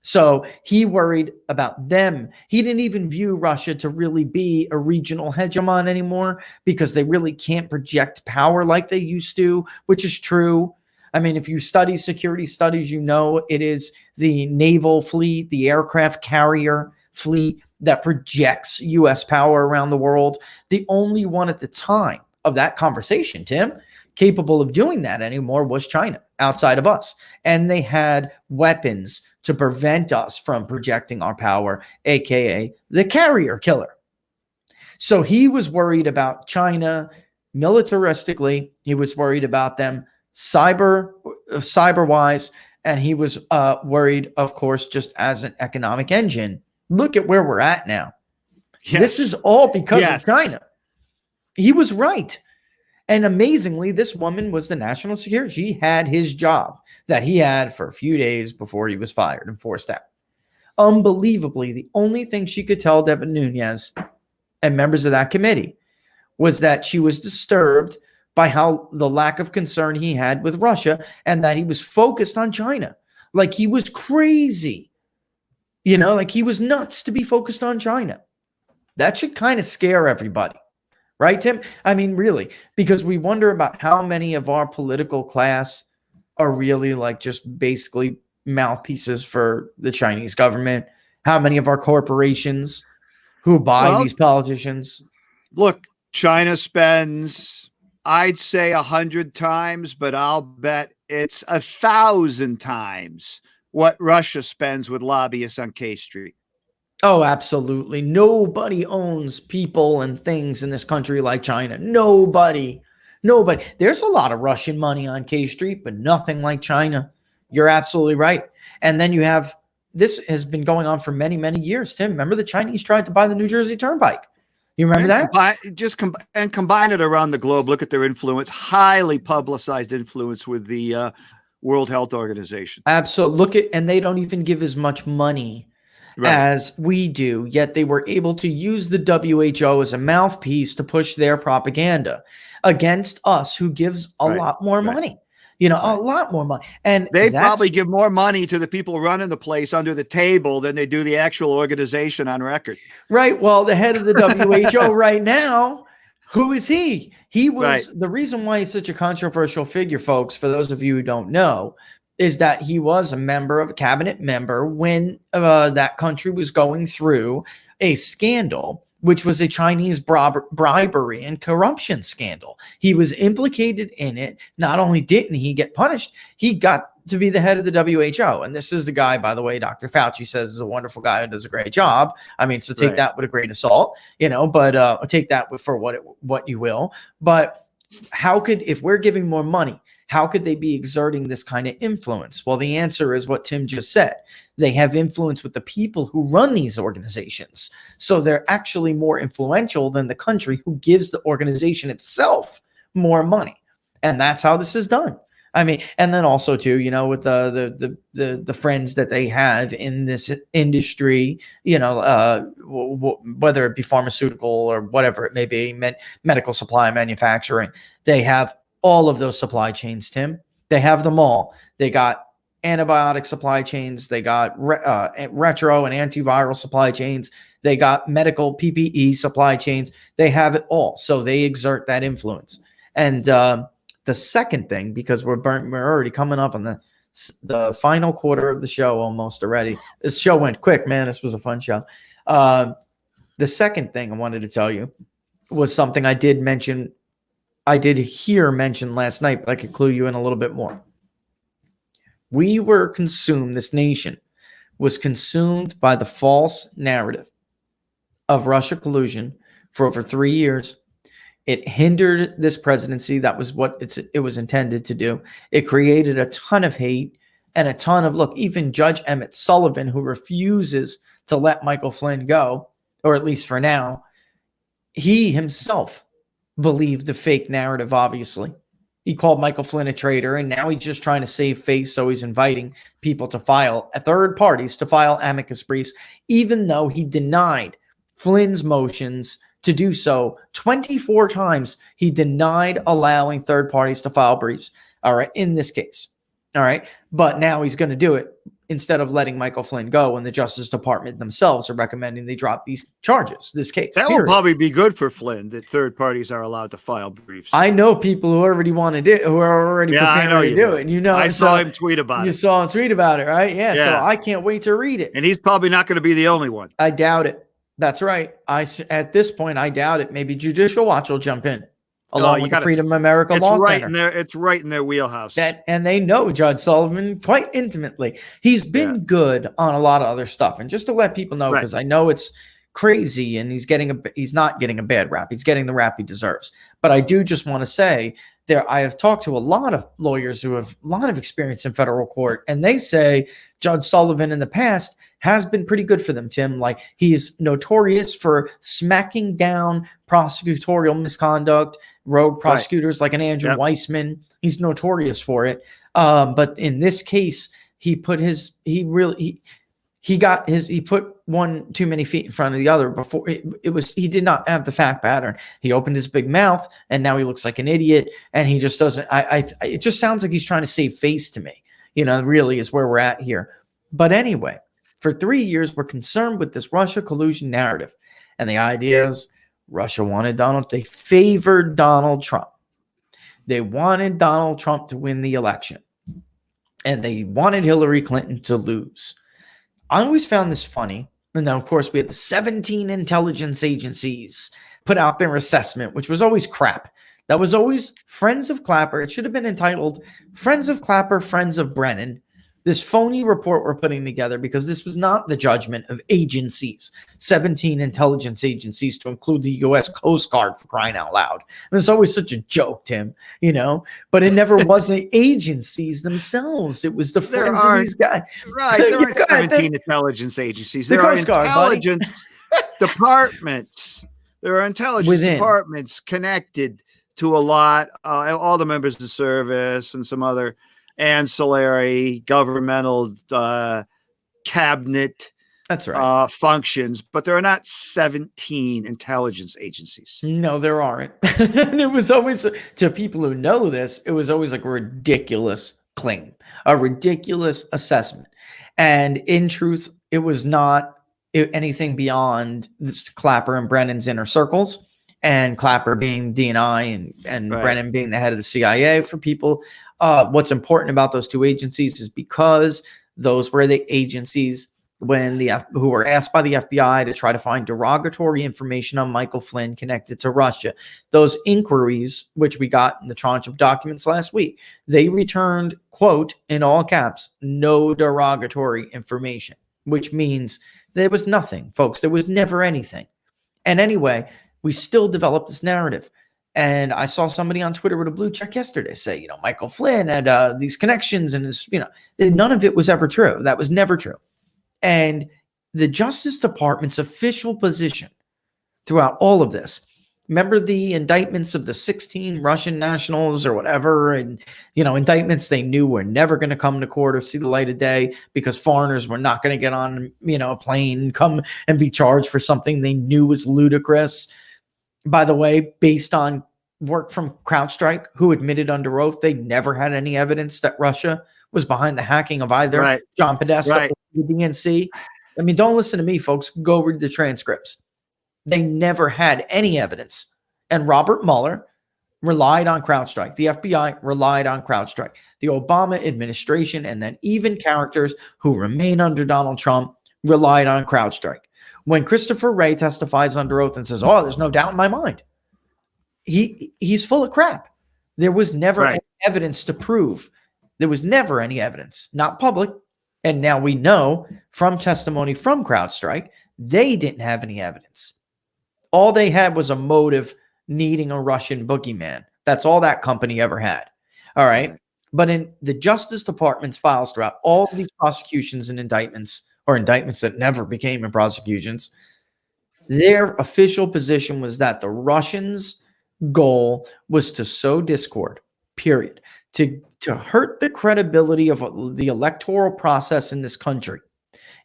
So he worried about them. He didn't even view Russia to really be a regional hegemon anymore because they really can't project power like they used to, which is true. I mean, if you study security studies, you know it is the naval fleet, the aircraft carrier fleet that projects U.S. power around the world. The only one at the time of that conversation, Tim, capable of doing that anymore was China, outside of us. And they had weapons to prevent us from projecting our power, aka the carrier killer. So he was worried about China militaristically. He was worried about them cyber wise, and he was worried, of course, just as an economic engine. Look at where we're at now. Yes. This is all because of China. He was right. And amazingly, this woman was the national security. She had his job that he had for a few days before he was fired and forced out. Unbelievably, the only thing she could tell Devin Nunes and members of that committee was that she was disturbed by how the lack of concern he had with Russia and that he was focused on China. Like he was crazy. You know, like he was nuts to be focused on China. That should kind of scare everybody. Right, Tim? I mean, really, because we wonder about how many of our political class are really like just basically mouthpieces for the Chinese government. How many of our corporations who buy these politicians? Look, China spends, I'd say 100 times, but I'll bet it's 1,000 times what Russia spends with lobbyists on K Street. Oh, absolutely. Nobody owns people and things in this country like China. Nobody. There's a lot of Russian money on K Street, but nothing like China. You're absolutely right. And then you have, this has been going on for many, many years, Tim. Remember the Chinese tried to buy the New Jersey Turnpike? You remember that? Combine it around the globe. Look at their influence, highly publicized influence with the World Health Organization. Absolutely. And they don't even give as much money as we do, yet they were able to use the WHO as a mouthpiece to push their propaganda against us, who gives a lot more money, a lot more money. And they probably give more money to the people running the place under the table than they do the actual organization on record. Right. Well, the head of the WHO right now, who is he? He was the reason why he's such a controversial figure, folks, for those of you who don't know, is that he was a cabinet member when that country was going through a scandal, which was a Chinese bribery and corruption scandal. He was implicated in it. Not only didn't he get punished, he got to be the head of the WHO. And this is the guy, by the way, Dr. Fauci says is a wonderful guy who does a great job. I mean, so take that with a grain of salt, but take that for what you will. But if we're giving more money, how could they be exerting this kind of influence? Well, the answer is what Tim just said. They have influence with the people who run these organizations. So they're actually more influential than the country who gives the organization itself more money. And that's how this is done. I mean, and then also too, with the friends that they have in this industry, whether it be pharmaceutical or whatever it may be, medical supply manufacturing, they have all of those supply chains, Tim. They have them all. They got antibiotic supply chains. They got retro and antiviral supply chains. They got medical PPE supply chains. They have it all. So they exert that influence. And the second thing, because we're already coming up on the final quarter of the show almost already. This show went quick, man. This was a fun show. The second thing I wanted to tell you was something I did hear mentioned last night, but I could clue you in a little bit more. This nation was consumed by the false narrative of Russia collusion for over 3 years. It hindered this presidency. That was what it was intended to do. It created a ton of hate and a ton of, even Judge Emmett Sullivan, who refuses to let Michael Flynn go, or at least for now, he himself believed the fake narrative, obviously. He called Michael Flynn a traitor, and now he's just trying to save face, so he's inviting people to third parties to file amicus briefs, even though he denied Flynn's motions to do so 24 times. He denied allowing third parties to file briefs, all right, in this case, all right? But now he's going to do it instead of letting Michael Flynn go, when the Justice Department themselves are recommending they drop these charges, this case. That will probably be good for Flynn, that third parties are allowed to file briefs. I know people who already wanted it, who are already preparing to do it. And I saw him tweet about it. You saw him tweet about it, right? Yeah. So I can't wait to read it. And he's probably not going to be the only one. I doubt it. That's right. At this point, I doubt it. Maybe Judicial Watch will jump in. Along with the Freedom of America Law Center. It's right in their wheelhouse. And they know Judge Sullivan quite intimately. He's been good on a lot of other stuff. And just to let people know, because I know it's crazy and he's not getting a bad rap. He's getting the rap he deserves. But I do just want to say I have talked to a lot of lawyers who have a lot of experience in federal court, and they say Judge Sullivan in the past has been pretty good for them, Tim. Like, he's notorious for smacking down prosecutorial misconduct, rogue prosecutors like an Andrew Weissman. He's notorious for it. But in this case, he put one too many feet in front of the other before he did not have the fact pattern. He opened his big mouth and now he looks like an idiot, and he just doesn't, it just sounds like he's trying to save face to me, really is where we're at here. But anyway, for 3 years, we're concerned with this Russia collusion narrative. And the idea is Russia they favored Donald Trump. They wanted Donald Trump to win the election, and they wanted Hillary Clinton to lose. I always found this funny. And then, of course, we had the 17 intelligence agencies put out their assessment, which was always crap. That was always Friends of Clapper. It should have been entitled Friends of Clapper, Friends of Brennan. This phony report we're putting together, because this was not the judgment of agencies, 17 intelligence agencies, to include the U.S. Coast Guard, for crying out loud. And it's always such a joke, Tim, but it never was the agencies themselves. It was the friends of these guys. Right. There are 17 intelligence agencies. There are intelligence departments. There are intelligence departments connected to a lot, all the members of the service and some other ancillary governmental cabinet functions, but there are not 17 intelligence agencies. No, there aren't. And it was always, to people who know this, it was always like a ridiculous claim, a ridiculous assessment. And in truth, it was not anything beyond this Clapper and Brennan's inner circles, and Clapper being DNI and Brennan being the head of the CIA. For people, what's important about those two agencies is because those were the agencies who were asked by the FBI to try to find derogatory information on Michael Flynn connected to Russia. Those inquiries, which we got in the tranche of documents last week, they returned, quote, in all caps, no derogatory information, which means there was nothing, folks. There was never anything. And anyway, we still developed this narrative. And I saw somebody on Twitter with a blue check yesterday say, Michael Flynn had these connections, and his, none of it was ever true. That was never true. And the Justice Department's official position throughout all of this, remember the indictments of the 16 Russian nationals or whatever, and, indictments they knew were never going to come to court or see the light of day because foreigners were not going to get on, a plane and come and be charged for something they knew was ludicrous. By the way, based on work from CrowdStrike, who admitted under oath they never had any evidence that Russia was behind the hacking of either John Podesta or the DNC. I mean, don't listen to me, folks. Go read the transcripts. They never had any evidence. And Robert Mueller relied on CrowdStrike. The FBI relied on CrowdStrike. The Obama administration, and then even characters who remain under Donald Trump, relied on CrowdStrike. When Christopher Wray testifies under oath and says, "Oh, there's no doubt in my mind," he's full of crap. There was never any evidence to prove. There was never any evidence, not public. And now we know from testimony from CrowdStrike, they didn't have any evidence. All they had was a motive needing a Russian boogeyman. That's all that company ever had. All right. But in the Justice Department's files throughout all of these prosecutions and indictments, or indictments that never became in prosecutions, their official position was that the Russians' goal was to sow discord, period, to hurt the credibility of the electoral process in this country.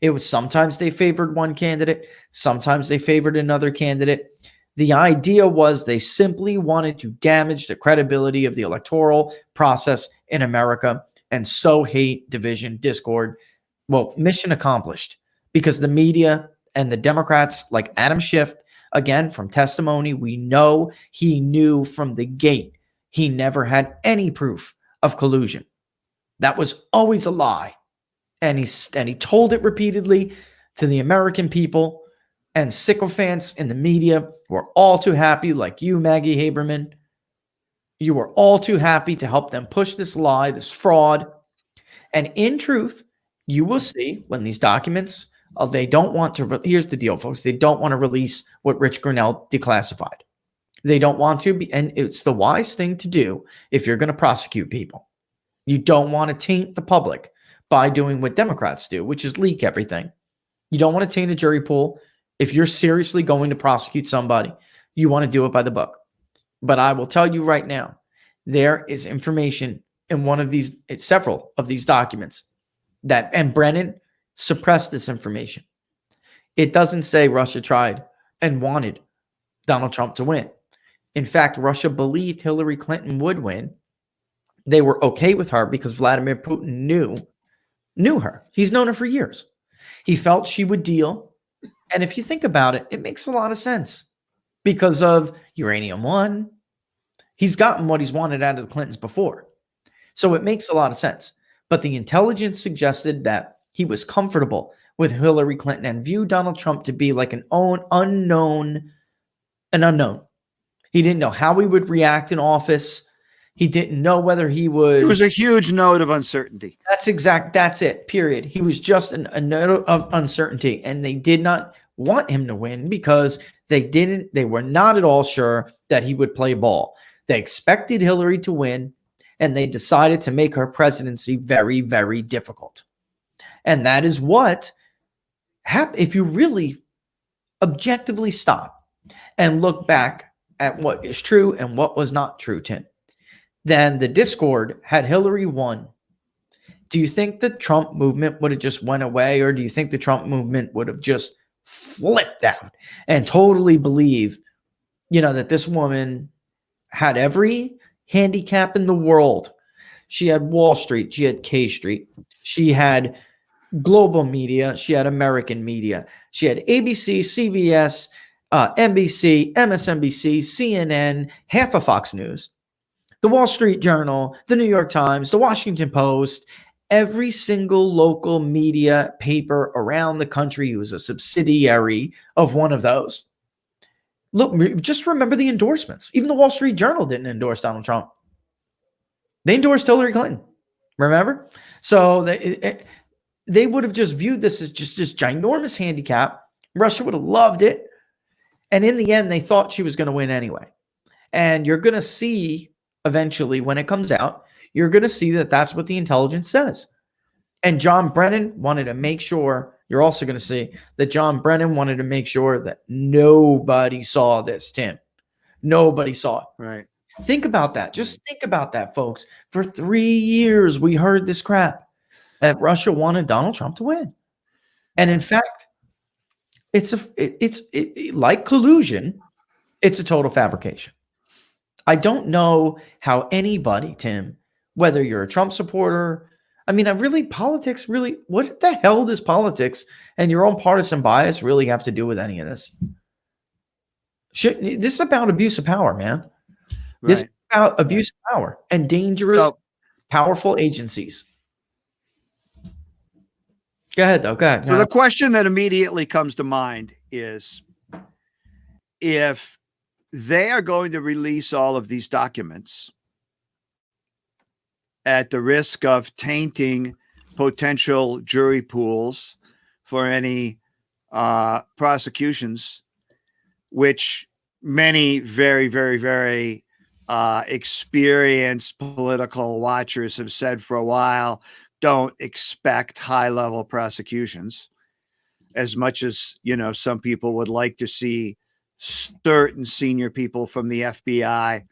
It was sometimes they favored one candidate, sometimes they favored another candidate. The idea was they simply wanted to damage the credibility of the electoral process in America and sow hate, division, discord, Well, mission accomplished, because the media and the Democrats, like Adam Schiff, again, from testimony, we know he knew from the gate he never had any proof of collusion. That was always a lie. And he told it repeatedly to the American people, and sycophants in the media were all too happy, like you, Maggie Haberman. You were all too happy to help them push this lie, this fraud. And in truth, you will see when these documents, they don't want to, here's the deal, folks. They don't want to release what Rich Grinnell declassified. They don't want to be, and it's the wise thing to do if you're going to prosecute people. You don't want to taint the public by doing what Democrats do, which is leak everything. You don't want to taint a jury pool. If you're seriously going to prosecute somebody, you want to do it by the book. But I will tell you right now, there is information in one of these, several of these documents and Brennan suppressed this information. It doesn't say Russia tried and wanted Donald Trump to win. In fact, Russia believed Hillary Clinton would win. They were okay with her because Vladimir Putin knew her. He's known her for years. He felt she would deal. And if you think about it, it makes a lot of sense because of Uranium One. He's gotten what he's wanted out of the Clintons before. So it makes a lot of sense. But the intelligence suggested that he was comfortable with Hillary Clinton and viewed Donald Trump to be like an unknown. He didn't know how he would react in office. He didn't know whether he would. It was a huge note of uncertainty. That's it, period. He was just a note of uncertainty, and they did not want him to win because they were not at all sure that he would play ball. They expected Hillary to win, and they decided to make her presidency very, very difficult. And that is what happened. If you really objectively stop and look back at what is true and what was not true, Tim, then the discord had Hillary won. Do you think the Trump movement would have just went away, or do you think the Trump movement would have just flipped out and totally believe, that this woman had every handicap in the world? She had Wall Street, she had K Street, she had global media, she had American media, she had ABC, CBS, NBC, MSNBC, CNN, half of Fox News, the Wall Street Journal, the New York Times, the Washington Post, every single local media paper around the country was a subsidiary of one of those. Look, just remember the endorsements. Even the Wall Street Journal didn't endorse Donald Trump. They endorsed Hillary Clinton. Remember? So they would have just viewed this as just this ginormous handicap. Russia would have loved it. And in the end, they thought she was going to win anyway. And you're going to see eventually when it comes out, you're going to see that that's what the intelligence says. And John Brennan wanted to make sure, you're also going to see that John Brennan wanted to make sure that nobody saw this, Tim. Nobody saw it. Right. Think about that. Just think about that, folks. For 3 years, we heard this crap that Russia wanted Donald Trump to win. And in fact, it's like collusion. It's a total fabrication. I don't know how anybody, Tim, whether you're a Trump supporter, politics really, what the hell does politics and your own partisan bias really have to do with any of this? This is about abuse of power, man. Right. This is about abuse of power and dangerous, powerful agencies. Go ahead, though. Go ahead. So the question that immediately comes to mind is, if they are going to release all of these documents at the risk of tainting potential jury pools for any prosecutions, which many very, very, very experienced political watchers have said for a while, don't expect high-level prosecutions, as much as, some people would like to see certain senior people from the FBI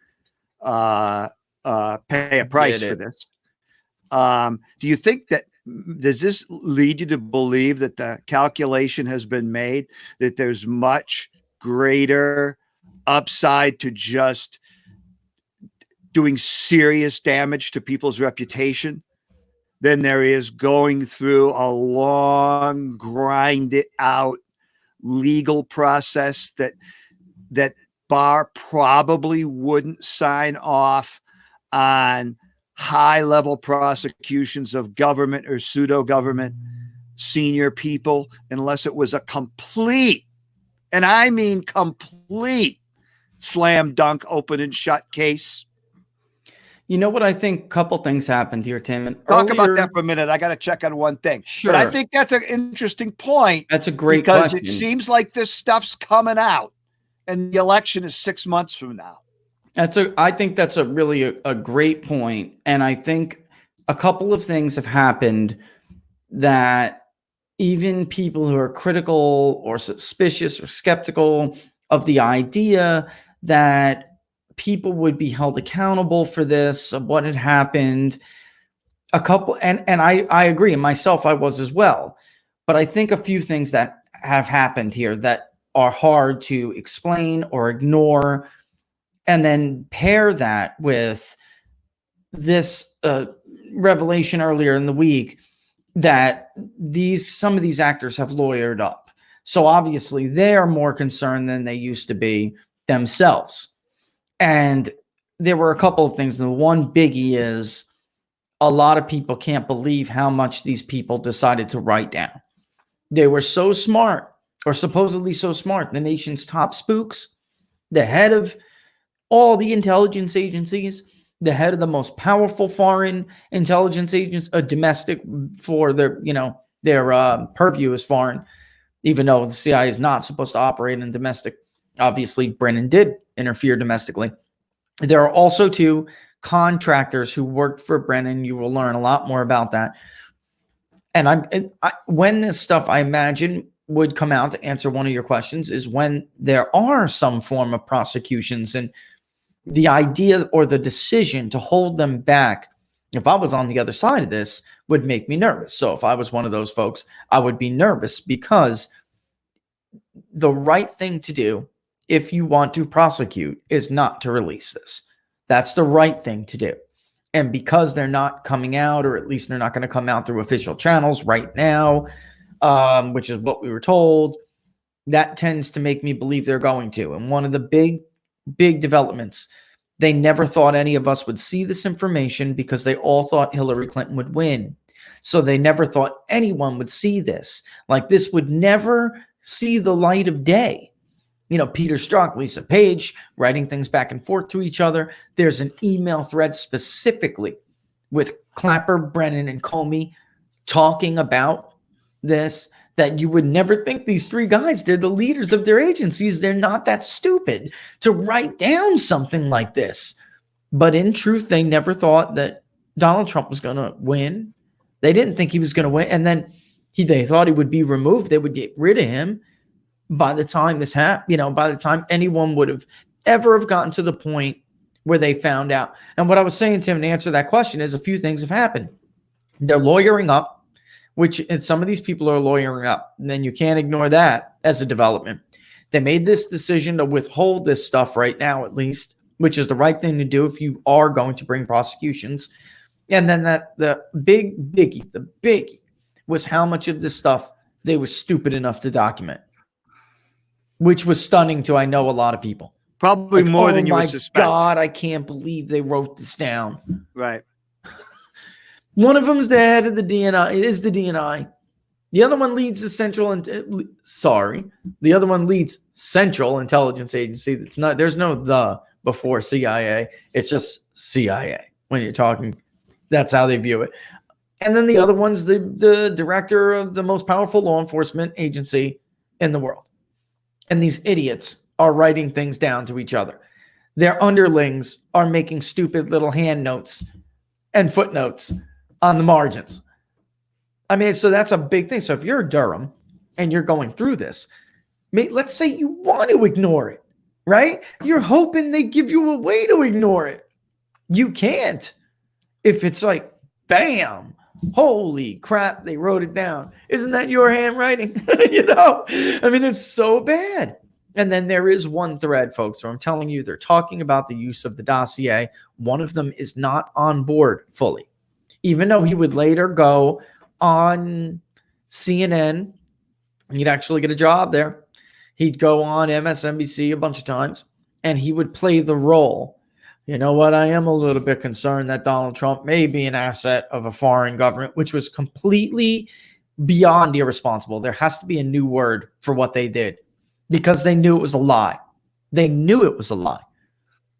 pay a price for this. Do you think does this lead you to believe that the calculation has been made that there's much greater upside to just doing serious damage to people's reputation than there is going through a long, grinded out legal process that Barr probably wouldn't sign off on high-level prosecutions of government or pseudo-government senior people unless it was a complete, and I mean complete, slam dunk, open and shut case. You know what? I think a couple things happened here, Tim. And Talk about that for a minute. I got to check on one thing. Sure. But I think that's an interesting point. That's a great because question. It seems like this stuff's coming out and the election is 6 months from now. I think that's a really a great point. And I think a couple of things have happened that even people who are critical or suspicious or skeptical of the idea that people would be held accountable for this, of what had happened, and I agree, and myself, I was as well. But I think a few things that have happened here that are hard to explain or ignore, and then pair that with this revelation earlier in the week that some of these actors have lawyered up. So obviously they are more concerned than they used to be themselves. And there were a couple of things. The one biggie is a lot of people can't believe how much these people decided to write down. They were so smart, or supposedly so smart. The nation's top spooks, the head of all the intelligence agencies, the head of the most powerful foreign intelligence agents, domestic for their purview is foreign, even though the CIA is not supposed to operate in domestic. Obviously, Brennan did interfere domestically. There are also two contractors who worked for Brennan. You will learn a lot more about that. And when this stuff, I imagine, would come out to answer one of your questions is when there are some form of prosecutions, and the idea or the decision to hold them back, if I was on the other side of this, would make me nervous. So if I was one of those folks, I would be nervous, because the right thing to do if you want to prosecute is not to release this. That's the right thing to do. And because they're not coming out, or at least they're not going to come out through official channels right now, which is what we were told, that tends to make me believe they're going to. And one of the big developments, they never thought any of us would see this information because they all thought Hillary Clinton would win. So they never thought anyone would see this. Like, this would never see the light of day. You know, Peter Strzok, Lisa Page, writing things back and forth to each other. There's an email thread specifically with Clapper, Brennan, and Comey talking about this that you would never think these three guys did. The leaders of their agencies, they're not that stupid to write down something like this. But in truth, they never thought that Donald Trump was going to win. They didn't think he was going to win. And then they thought he would be removed. They would get rid of him. By the time this happened, by the time anyone would have ever have gotten to the point where they found out. And what I was saying, Tim, to answer that question is a few things have happened. They're lawyering up, and some of these people are lawyering up. And then you can't ignore that as a development. They made this decision to withhold this stuff right now, at least, which is the right thing to do if you are going to bring prosecutions. And then the biggie was how much of this stuff they were stupid enough to document, which was stunning to, I know, a lot of people. Probably more than you would suspect. Oh my God, I can't believe they wrote this down. Right. One of them's the head of the DNI. It is the DNI. The other one leads the the other one leads Central Intelligence Agency. It's not, there's no the before CIA. It's just CIA when you're talking. That's how they view it. And then the other one's the director of the most powerful law enforcement agency in the world. And these idiots are writing things down to each other. Their underlings are making stupid little hand notes and footnotes on the margins. I mean, so that's a big thing. So if you're Durham and you're going through this, let's say you want to ignore it, right? You're hoping they give you a way to ignore it. You can't. If it's like, bam, holy crap, they wrote it down. Isn't that your handwriting? I mean, it's so bad. And then there is one thread, folks, where I'm telling you, they're talking about the use of the dossier. One of them is not on board fully. even though he would later go on CNN. He'd actually get a job there. He'd go on MSNBC a bunch of times, and he would play the role. You know what? I am a little bit concerned that Donald Trump may be an asset of a foreign government, which was completely beyond irresponsible. There has to be a new word for what they did because they knew it was a lie. They knew it was a lie,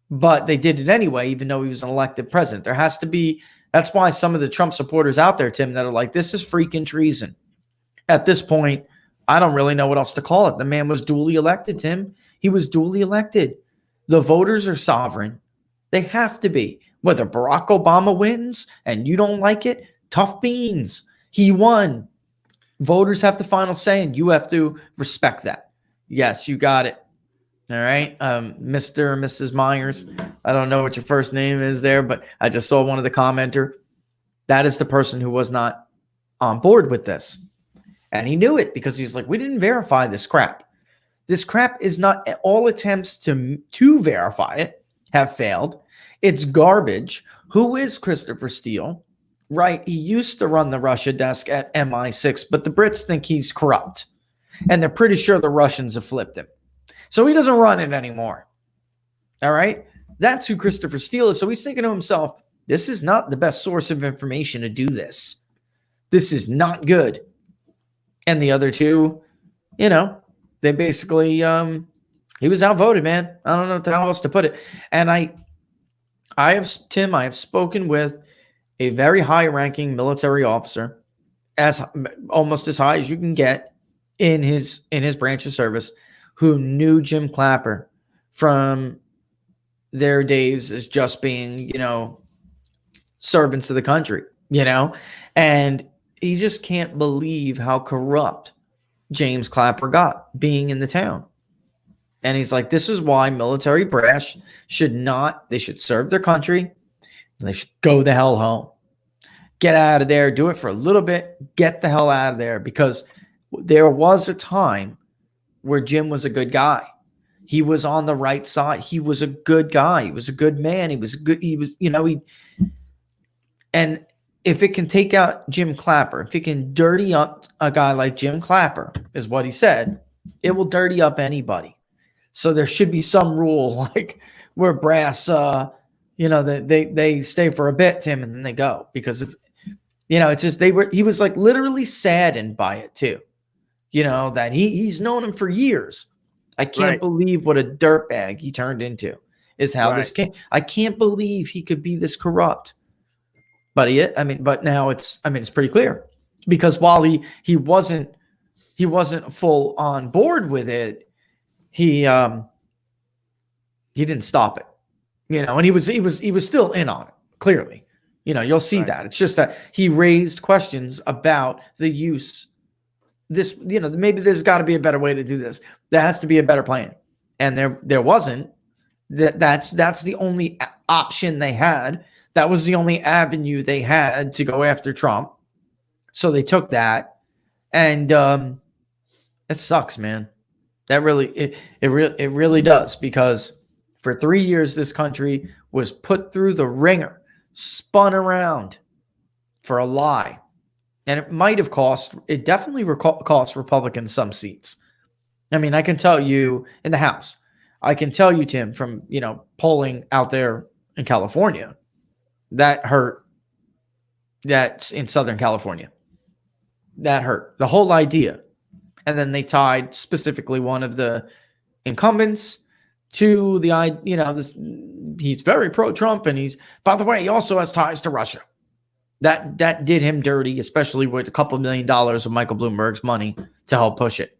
but they did it anyway, even though he was an elected president. There has to be. That's why some of the Trump supporters out there, Tim, that are like, this is freaking treason. At this point, I don't really know what else to call it. The man was duly elected, Tim. He was duly elected. The voters are sovereign. They have to be. Whether Barack Obama wins and you don't like it, tough beans. He won. Voters have the final say, and you have to respect that. Yes, you got it. All right. Mr. and Mrs. Myers. I don't know what your first name is there, but I just saw one of the commenter. That is the person who was not on board with this. And he knew it because he's like, we didn't verify this crap. This crap is not, all attempts to verify it have failed. It's garbage. Who is Christopher Steele? Right. He used to run the Russia desk at MI6, but the Brits think he's corrupt. And they're pretty sure the Russians have flipped him. So he doesn't run it anymore. All right. That's who Christopher Steele is. So he's thinking to himself, this is not the best source of information to do this. This is not good. And the other two, you know, they basically, he was outvoted, man. I don't know how else to put it. And I have spoken with a very high-ranking military officer, as almost as high as you can get in his branch of service, who knew Jim Clapper from their days as just being, you know, servants of the country, you know, and he just can't believe how corrupt James Clapper got being in the town. And he's like, this is why military brass they should serve their country, and they should go the hell home. Get out of there, do it for a little bit, get the hell out of there, because there was a time where Jim was a good guy. He was on the right side. He was a good guy. He was a good man. And if it can take out Jim Clapper, if it can dirty up a guy like Jim Clapper, is what he said, it will dirty up anybody. So there should be some rule, like where brass, they stay for a bit, Tim, and then they go, because if, you know, it's just, he was like literally saddened by it too. You know, that he's known him for years. I can't believe what a dirtbag he turned into is how this came. I can't believe he could be this corrupt. But now it's pretty clear, because while he wasn't full on board with it, he didn't stop it, you know, and he was still in on it. Clearly, you know, you'll see that. It's just that he raised questions about the use. This, you know, maybe there's got to be a better way to do this. There has to be a better plan, and there wasn't. That's the only option they had. That was the only avenue they had to go after Trump. So they took that, and it sucks, man. That really it really does, because for 3 years this country was put through the ringer, spun around for a lie. And it definitely cost Republicans some seats. I mean, I can tell you in the House, I can tell you, Tim, from, you know, polling out there in California, that hurt. That's in Southern California. That hurt. The whole idea. And then they tied specifically one of the incumbents to the, you know, he's very pro-Trump, and by the way, he also has ties to Russia. That did him dirty, especially with a couple $1 million of Michael Bloomberg's money to help push it.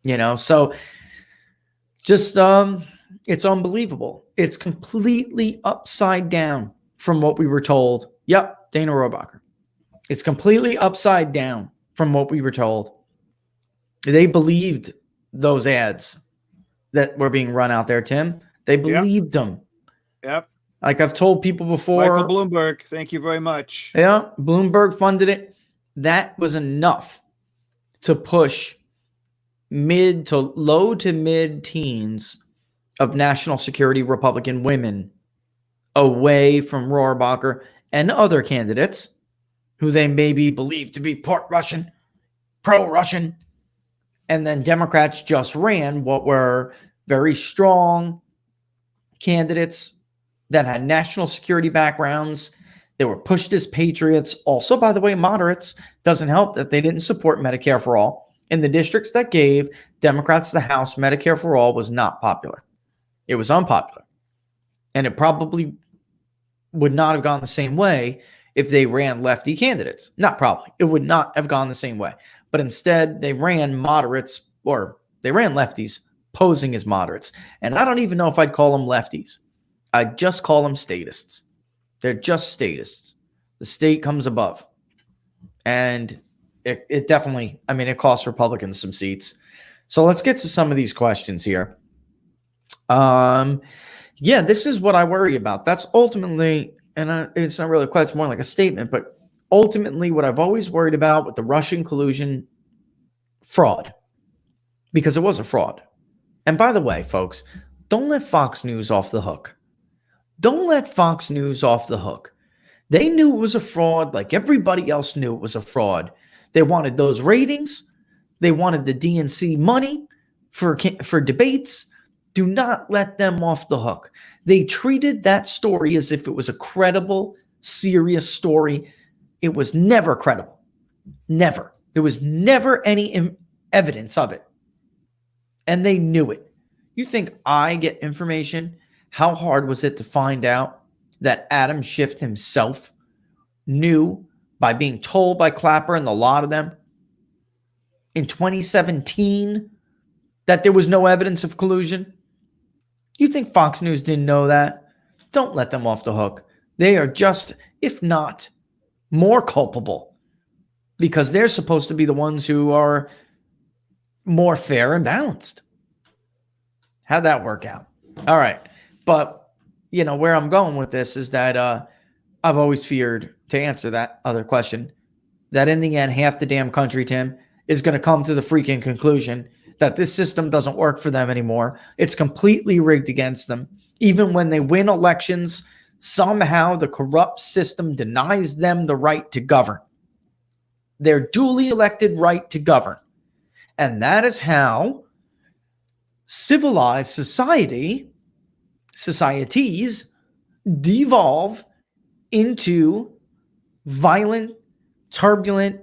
You know, so just it's unbelievable. It's completely upside down from what we were told. Yep, Dana Rohrabacher. It's completely upside down from what we were told. They believed those ads that were being run out there, Tim. They believed them. Yep. Like I've told people before. Michael Bloomberg, thank you very much. Yeah, Bloomberg funded it. That was enough to push low to mid teens of national security Republican women away from Rohrabacher and other candidates, who they maybe believe to be part Russian, pro-Russian. And then Democrats just ran what were very strong candidates that had national security backgrounds. They were pushed as patriots. Also, by the way, moderates. Doesn't help that they didn't support Medicare for all. In the districts that gave Democrats the House, Medicare for all was not popular. It was unpopular. And it probably would not have gone the same way if they ran lefty candidates. Not probably. It would not have gone the same way. But instead, they ran moderates, or they ran lefties posing as moderates. And I don't even know if I'd call them lefties. I'd just call them statists. They're just statists. The state comes above. And it definitely, I mean, it costs Republicans some seats. So let's get to some of these questions here. Yeah, this is what I worry about. That's ultimately, and it's not really a question, it's more like a statement, but ultimately what I've always worried about with the Russian collusion fraud, because it was a fraud. And by the way, folks, don't let Fox News off the hook. Don't let Fox News off the hook. They knew it was a fraud like everybody else knew it was a fraud. They wanted those ratings. They wanted the DNC money for debates. Do not let them off the hook. They treated that story as if it was a credible, serious story. It was never credible. Never. There was never any evidence of it. And they knew it. You think I get information? How hard was it to find out that Adam Schiff himself knew by being told by Clapper and a lot of them in 2017 that there was no evidence of collusion? You think Fox News didn't know that? Don't let them off the hook. They are just, if not more culpable, because they're supposed to be the ones who are more fair and balanced. How'd that work out? All right. But, you know, where I'm going with this is that I've always feared, to answer that other question, that in the end, half the damn country, Tim, is going to come to the freaking conclusion that this system doesn't work for them anymore. It's completely rigged against them. Even when they win elections, somehow the corrupt system denies them the right to govern. Their duly elected right to govern. And that is how civilized societies devolve into violent, turbulent,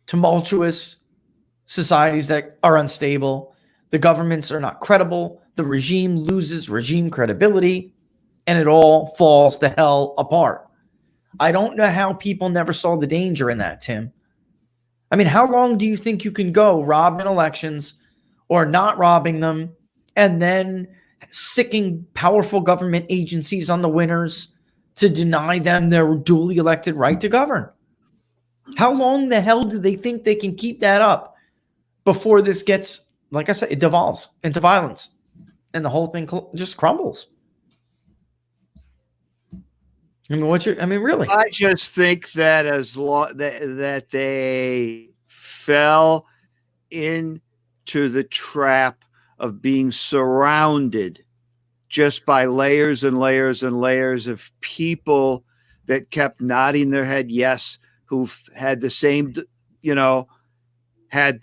tumultuous societies that are unstable. The governments are not credible. The regime loses regime credibility, and it all falls to hell apart. I don't know how people never saw the danger in that, Tim. I mean, how long do you think you can go robbing elections or not robbing them, and then sicking powerful government agencies on the winners to deny them their duly elected right to govern? How long the hell do they think they can keep that up before this gets, like I said, it devolves into violence and the whole thing just crumbles? I mean, really? I just think that as long that they fell into the trap of being surrounded just by layers and layers and layers of people that kept nodding their head yes, who've had the same, had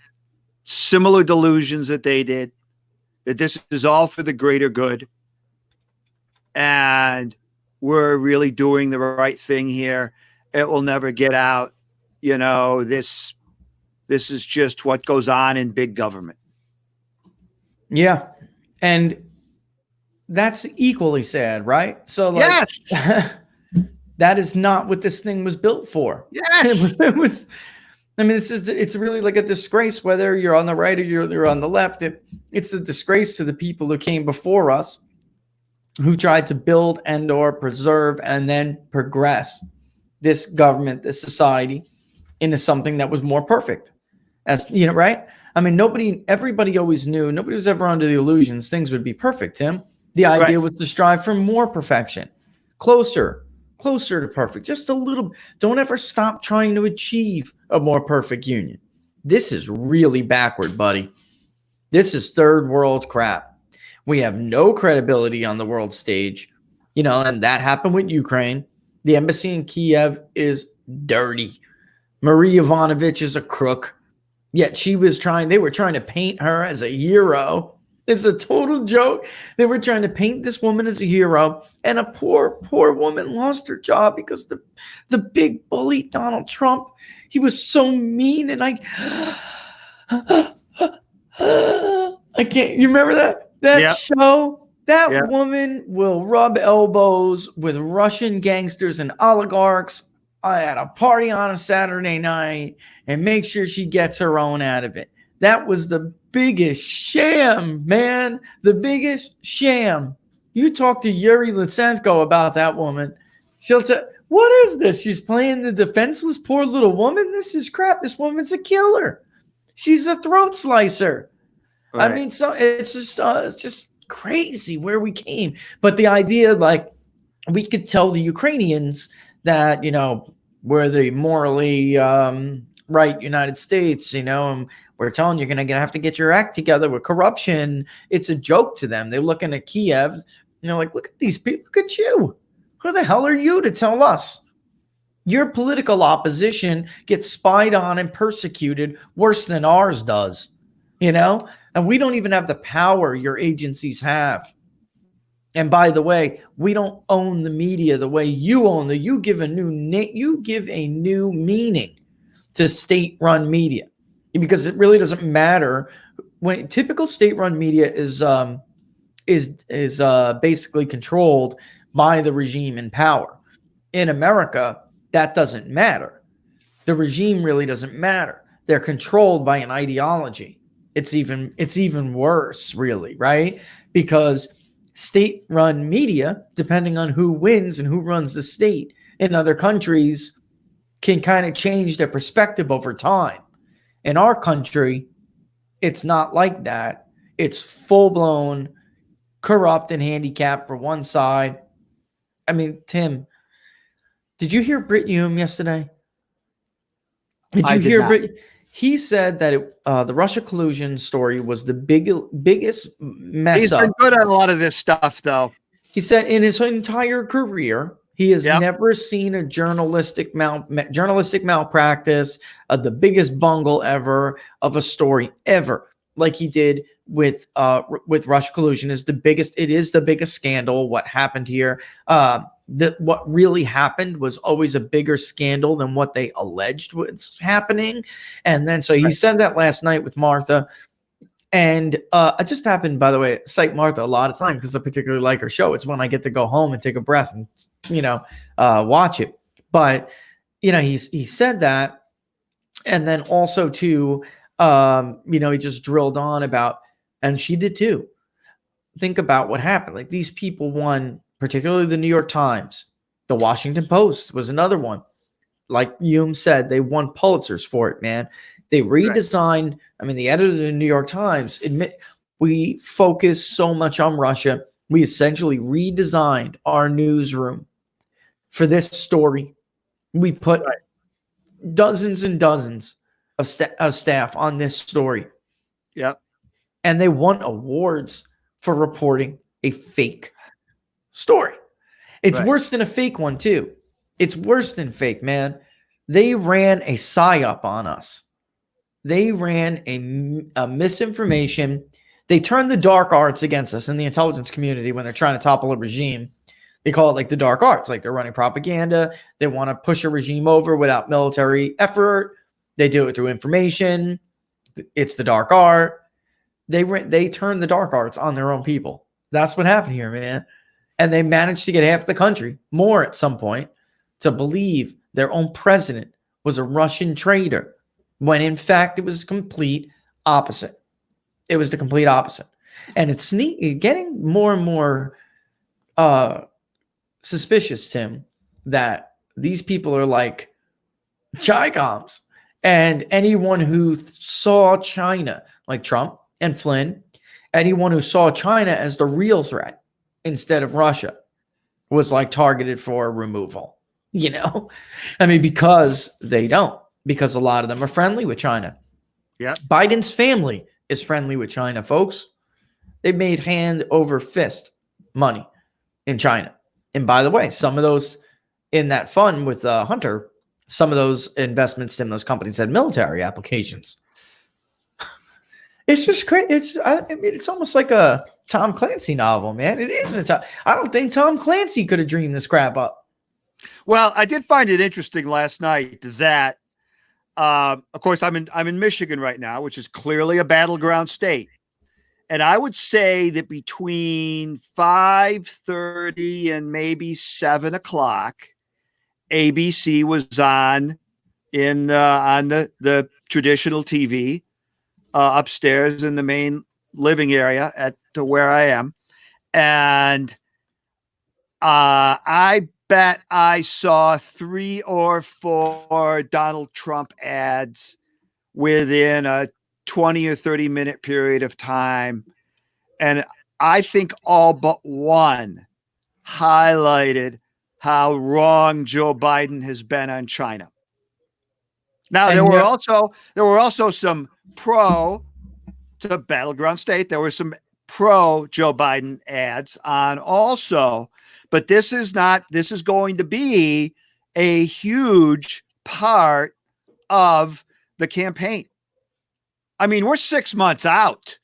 similar delusions that they did, that this is all for the greater good. And we're really doing the right thing here. It will never get out. This is just what goes on in big government. Yeah. And that's equally sad, right? So yes, that is not what this thing was built for. Yes. It was I mean, it's really like a disgrace, whether you're on the right or you're on the left. It's a disgrace to the people who came before us, who tried to build and or preserve and then progress this government, this society into something that was more perfect. As you know, right? I mean, everybody always knew, nobody was ever under the illusions things would be perfect, Tim. The idea was to strive for more perfection, closer to perfect, just a little. Don't ever stop trying to achieve a more perfect union. This is really backward, buddy. This is third world crap. We have no credibility on the world stage, and that happened with Ukraine. The embassy in Kiev is dirty. Marie Ivanovich is a crook. Yet they were trying to paint her as a hero. It's a total joke. They were trying to paint this woman as a hero, and a poor woman lost her job because the big bully Donald Trump, he was so mean, and I can't. You remember that show? That woman will rub elbows with Russian gangsters and oligarchs at a party on a Saturday night and make sure she gets her own out of it. That was the biggest sham, man. The biggest sham. You talk to Yuri Lutsenko about that woman. She'll tell, what is this? She's playing the defenseless poor little woman? This is crap. This woman's a killer. She's a throat slicer. Right. I mean, so it's just crazy where we came. But the idea, like, we could tell the Ukrainians that, we're the morally right United States, and we're telling you're going to have to get your act together with corruption. It's a joke to them. They're looking at Kiev, like, look at these people. Look at you. Who the hell are you to tell us? Your political opposition gets spied on and persecuted worse than ours does, and we don't even have the power your agencies have. And by the way, we don't own the media the way you own the. You give a new meaning to state-run media, because it really doesn't matter when typical state-run media is basically controlled by the regime in power. In America, that doesn't matter. The regime really doesn't matter. They're controlled by an ideology. It's even worse, really, right? Because state-run media, depending on who wins and who runs the state in other countries, can kind of change their perspective over time. In our country, it's not like that. It's full-blown corrupt and handicapped for one side. I mean, Tim, did you hear Brit Hume yesterday? Did you hear Brit? He said that the Russia collusion story was the biggest mess up. He's been good at a lot of this stuff, though. He said in his entire career, he has never seen a journalistic malpractice, the biggest bungle ever of a story ever, like he did with Russia collusion. It is the biggest scandal. What happened here? What really happened was always a bigger scandal than what they alleged was happening. And then, so he said that last night with Martha. And it just happened, by the way, I cite Martha a lot of time because I particularly like her show. It's when I get to go home and take a breath and, watch it. But, he said that. And then also too, he just drilled on about, and she did too. Think about what happened. Like, these people won, particularly the New York Times. The Washington Post was another one. Like Hume said, they won Pulitzers for it, man. They redesigned, the editor of the New York Times admit we focus so much on Russia. We essentially redesigned our newsroom for this story. We put dozens and dozens of staff on this story. Yep. And they won awards for reporting a fake story. It's worse than a fake one, too. It's worse than fake, man. They ran a psyop on us. They ran a misinformation. They turned the dark arts against us in the intelligence community when they're trying to topple a regime. They call it like the dark arts, like they're running propaganda. They want to push a regime over without military effort. They do it through information. It's the dark art. They turned the dark arts on their own people. That's what happened here, man. And they managed to get half the country, more at some point, to believe their own president was a Russian traitor, when in fact it was complete opposite. It was the complete opposite. And it's getting more and more suspicious, Tim, that these people are like Chi-coms. And anyone who saw China, like Trump and Flynn, anyone who saw China as the real threat instead of Russia was like targeted for removal, because they don't. Because a lot of them are friendly with China. Yeah. Biden's family is friendly with China, folks. They've made hand over fist money in China. And by the way, some of those in that fund with Hunter, some of those investments in those companies had military applications. It's just crazy. I mean, it's almost like a Tom Clancy novel, man. It is. I don't think Tom Clancy could have dreamed this crap up. Well, I did find it interesting last night that, of course, I'm in Michigan right now, which is clearly a battleground state. And I would say that between 5:30 and maybe 7 o'clock, ABC was on the traditional TV upstairs in the main living area at where I am. And I bet I saw 3 or 4 Donald Trump ads within a 20 or 30 minute period of time. And I think all but one highlighted how wrong Joe Biden has been on China. Now, there were also some pro to battleground state. There were some pro Joe Biden ads on also, but this is going to be a huge part of the campaign. I mean, we're 6 months out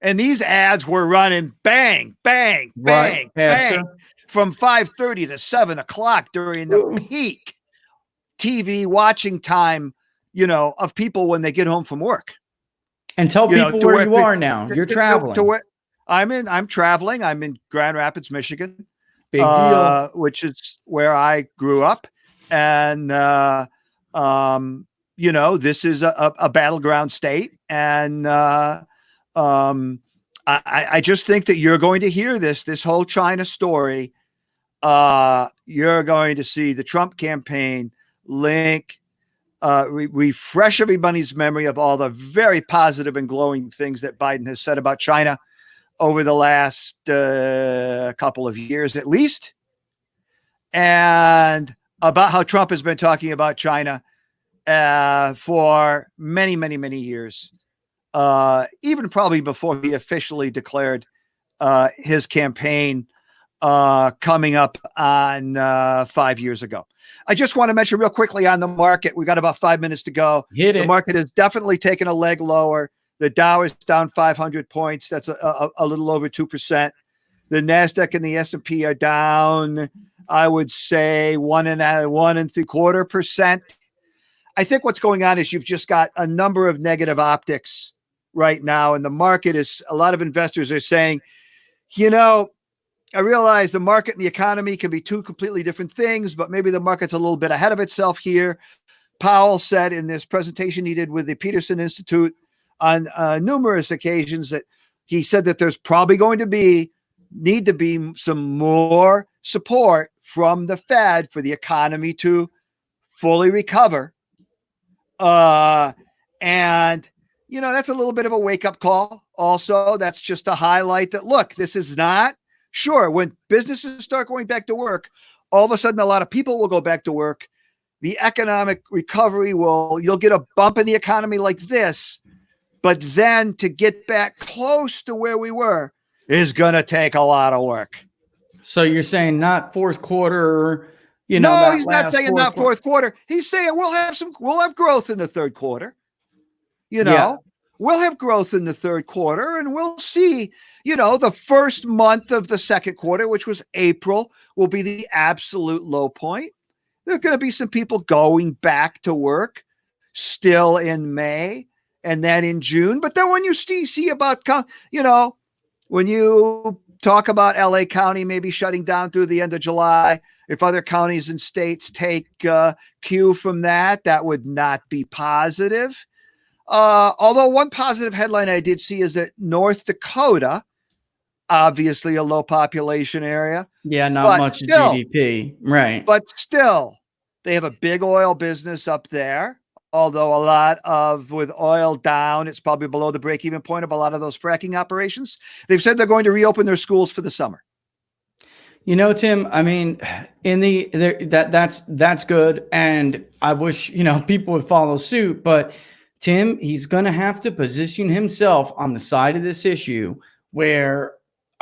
and these ads were running bang, bang, bang, bang from 5:30 to 7 o'clock during the peak TV watching time, of people when they get home from work. And tell people where you are now. You're traveling. I'm traveling. I'm in Grand Rapids, Michigan. Big deal. Which is where I grew up. And, this is a battleground state. And I just think that you're going to hear this whole China story. You're going to see the Trump campaign link, refresh everybody's memory of all the very positive and glowing things that Biden has said about China over the last couple of years at least, and about how Trump has been talking about China for many, many, many years, even probably before he officially declared his campaign coming up on 5 years ago. I just want to mention real quickly on the market. We've got about 5 minutes to go. The market has definitely taken a leg lower. The Dow is down 500 points. That's a little over 2%. The NASDAQ and the S&P are down, I would say 1.75%. I think what's going on is you've just got a number of negative optics right now. And the market is, a lot of investors are saying, I realize the market and the economy can be two completely different things, but maybe the market's a little bit ahead of itself here. Powell said in this presentation he did with the Peterson Institute on numerous occasions that he said that there's probably going to need to be some more support from the Fed for the economy to fully recover. And, that's a little bit of a wake-up call. Also, that's just to highlight that, look, this is not, sure, when businesses start going back to work, all of a sudden a lot of people will go back to work. The economic recovery you'll get a bump in the economy like this, but then to get back close to where we were is going to take a lot of work. So you're saying not fourth quarter, No, he's not saying not fourth quarter. He's saying we'll have growth in the third quarter. We'll have growth in the third quarter and we'll see, the first month of the second quarter, which was April, will be the absolute low point. There are going to be some people going back to work still in May and then in June. But then when you see about, when you talk about LA County maybe shutting down through the end of July, if other counties and states take cue from that, that would not be positive. Although one positive headline I did see is that North Dakota, obviously a low population area. Yeah, not much GDP. Right. But still, they have a big oil business up there. Although with oil down, it's probably below the break-even point of a lot of those fracking operations. They've said they're going to reopen their schools for the summer. Tim, I mean, that's good. And I wish, people would follow suit, but Tim, he's going to have to position himself on the side of this issue where,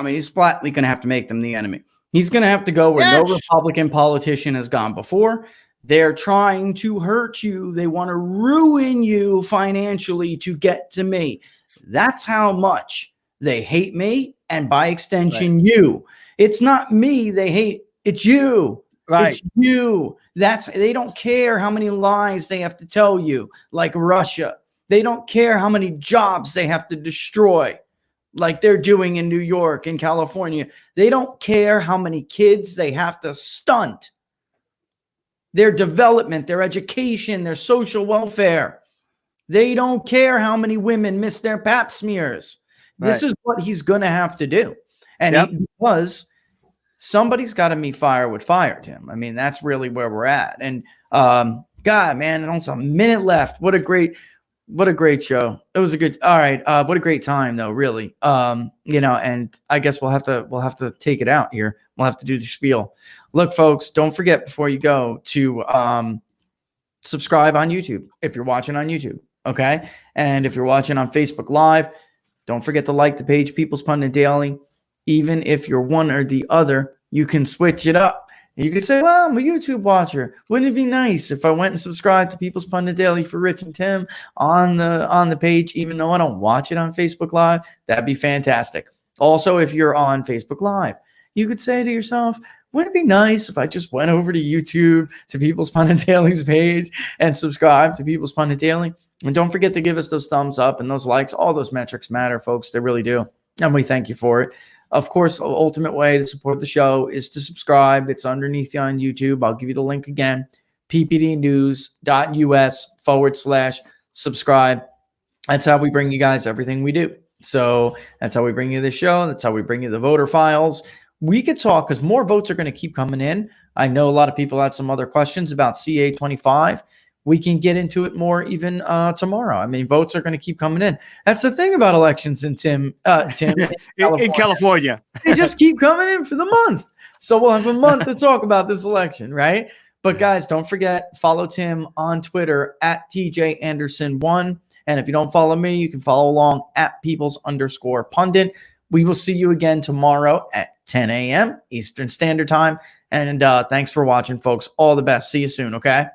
he's flatly going to have to make them the enemy. He's going to have to go where no Republican politician has gone before. They're trying to hurt you. They want to ruin you financially to get to me. That's how much they hate me, and by extension, you. It's not me they hate. It's you. Right. It's you. They don't care how many lies they have to tell you, like Russia. They don't care how many jobs they have to destroy, like they're doing in New York and California. They don't care how many kids they have to stunt. Their development, their education, their social welfare. They don't care how many women miss their pap smears. This is what he's going to have to do. And because somebody's got to meet fire with fire, Tim. I mean, that's really where we're at. And God, man, and also a minute left. What a great show. It was a good, all right. What a great time though, really. And I guess we'll have to take it out here. We'll have to do the spiel. Look, folks, don't forget before you go to subscribe on YouTube if you're watching on YouTube. Okay. And if you're watching on Facebook Live, don't forget to like the page People's Pundit Daily. Even if you're one or the other, you can switch it up. You could say, well, I'm a YouTube watcher. Wouldn't it be nice if I went and subscribed to People's Pundit Daily for Rich and Tim on the page, even though I don't watch it on Facebook Live? That'd be fantastic. Also, if you're on Facebook Live, you could say to yourself, wouldn't it be nice if I just went over to YouTube, to People's Pundit Daily's page, and subscribe to People's Pundit Daily? And don't forget to give us those thumbs up and those likes. All those metrics matter, folks. They really do. And we thank you for it. Of course, the ultimate way to support the show is to subscribe. It's underneath you on YouTube. I'll give you the link again, ppdnews.us/subscribe. That's how we bring you guys everything we do. So that's how we bring you the show. That's how we bring you the voter files. We could talk because more votes are going to keep coming in. I know a lot of people had some other questions about CA25. We can get into it more even tomorrow. I mean, votes are going to keep coming in. That's the thing about elections in Tim in California. They just keep coming in for the month. So we'll have a month to talk about this election, right? But guys, don't forget, follow Tim on Twitter at TJAnderson1. And if you don't follow me, you can follow along at Peoples_Pundit. We will see you again tomorrow at 10 a.m. Eastern Standard Time. And thanks for watching, folks. All the best. See you soon, okay?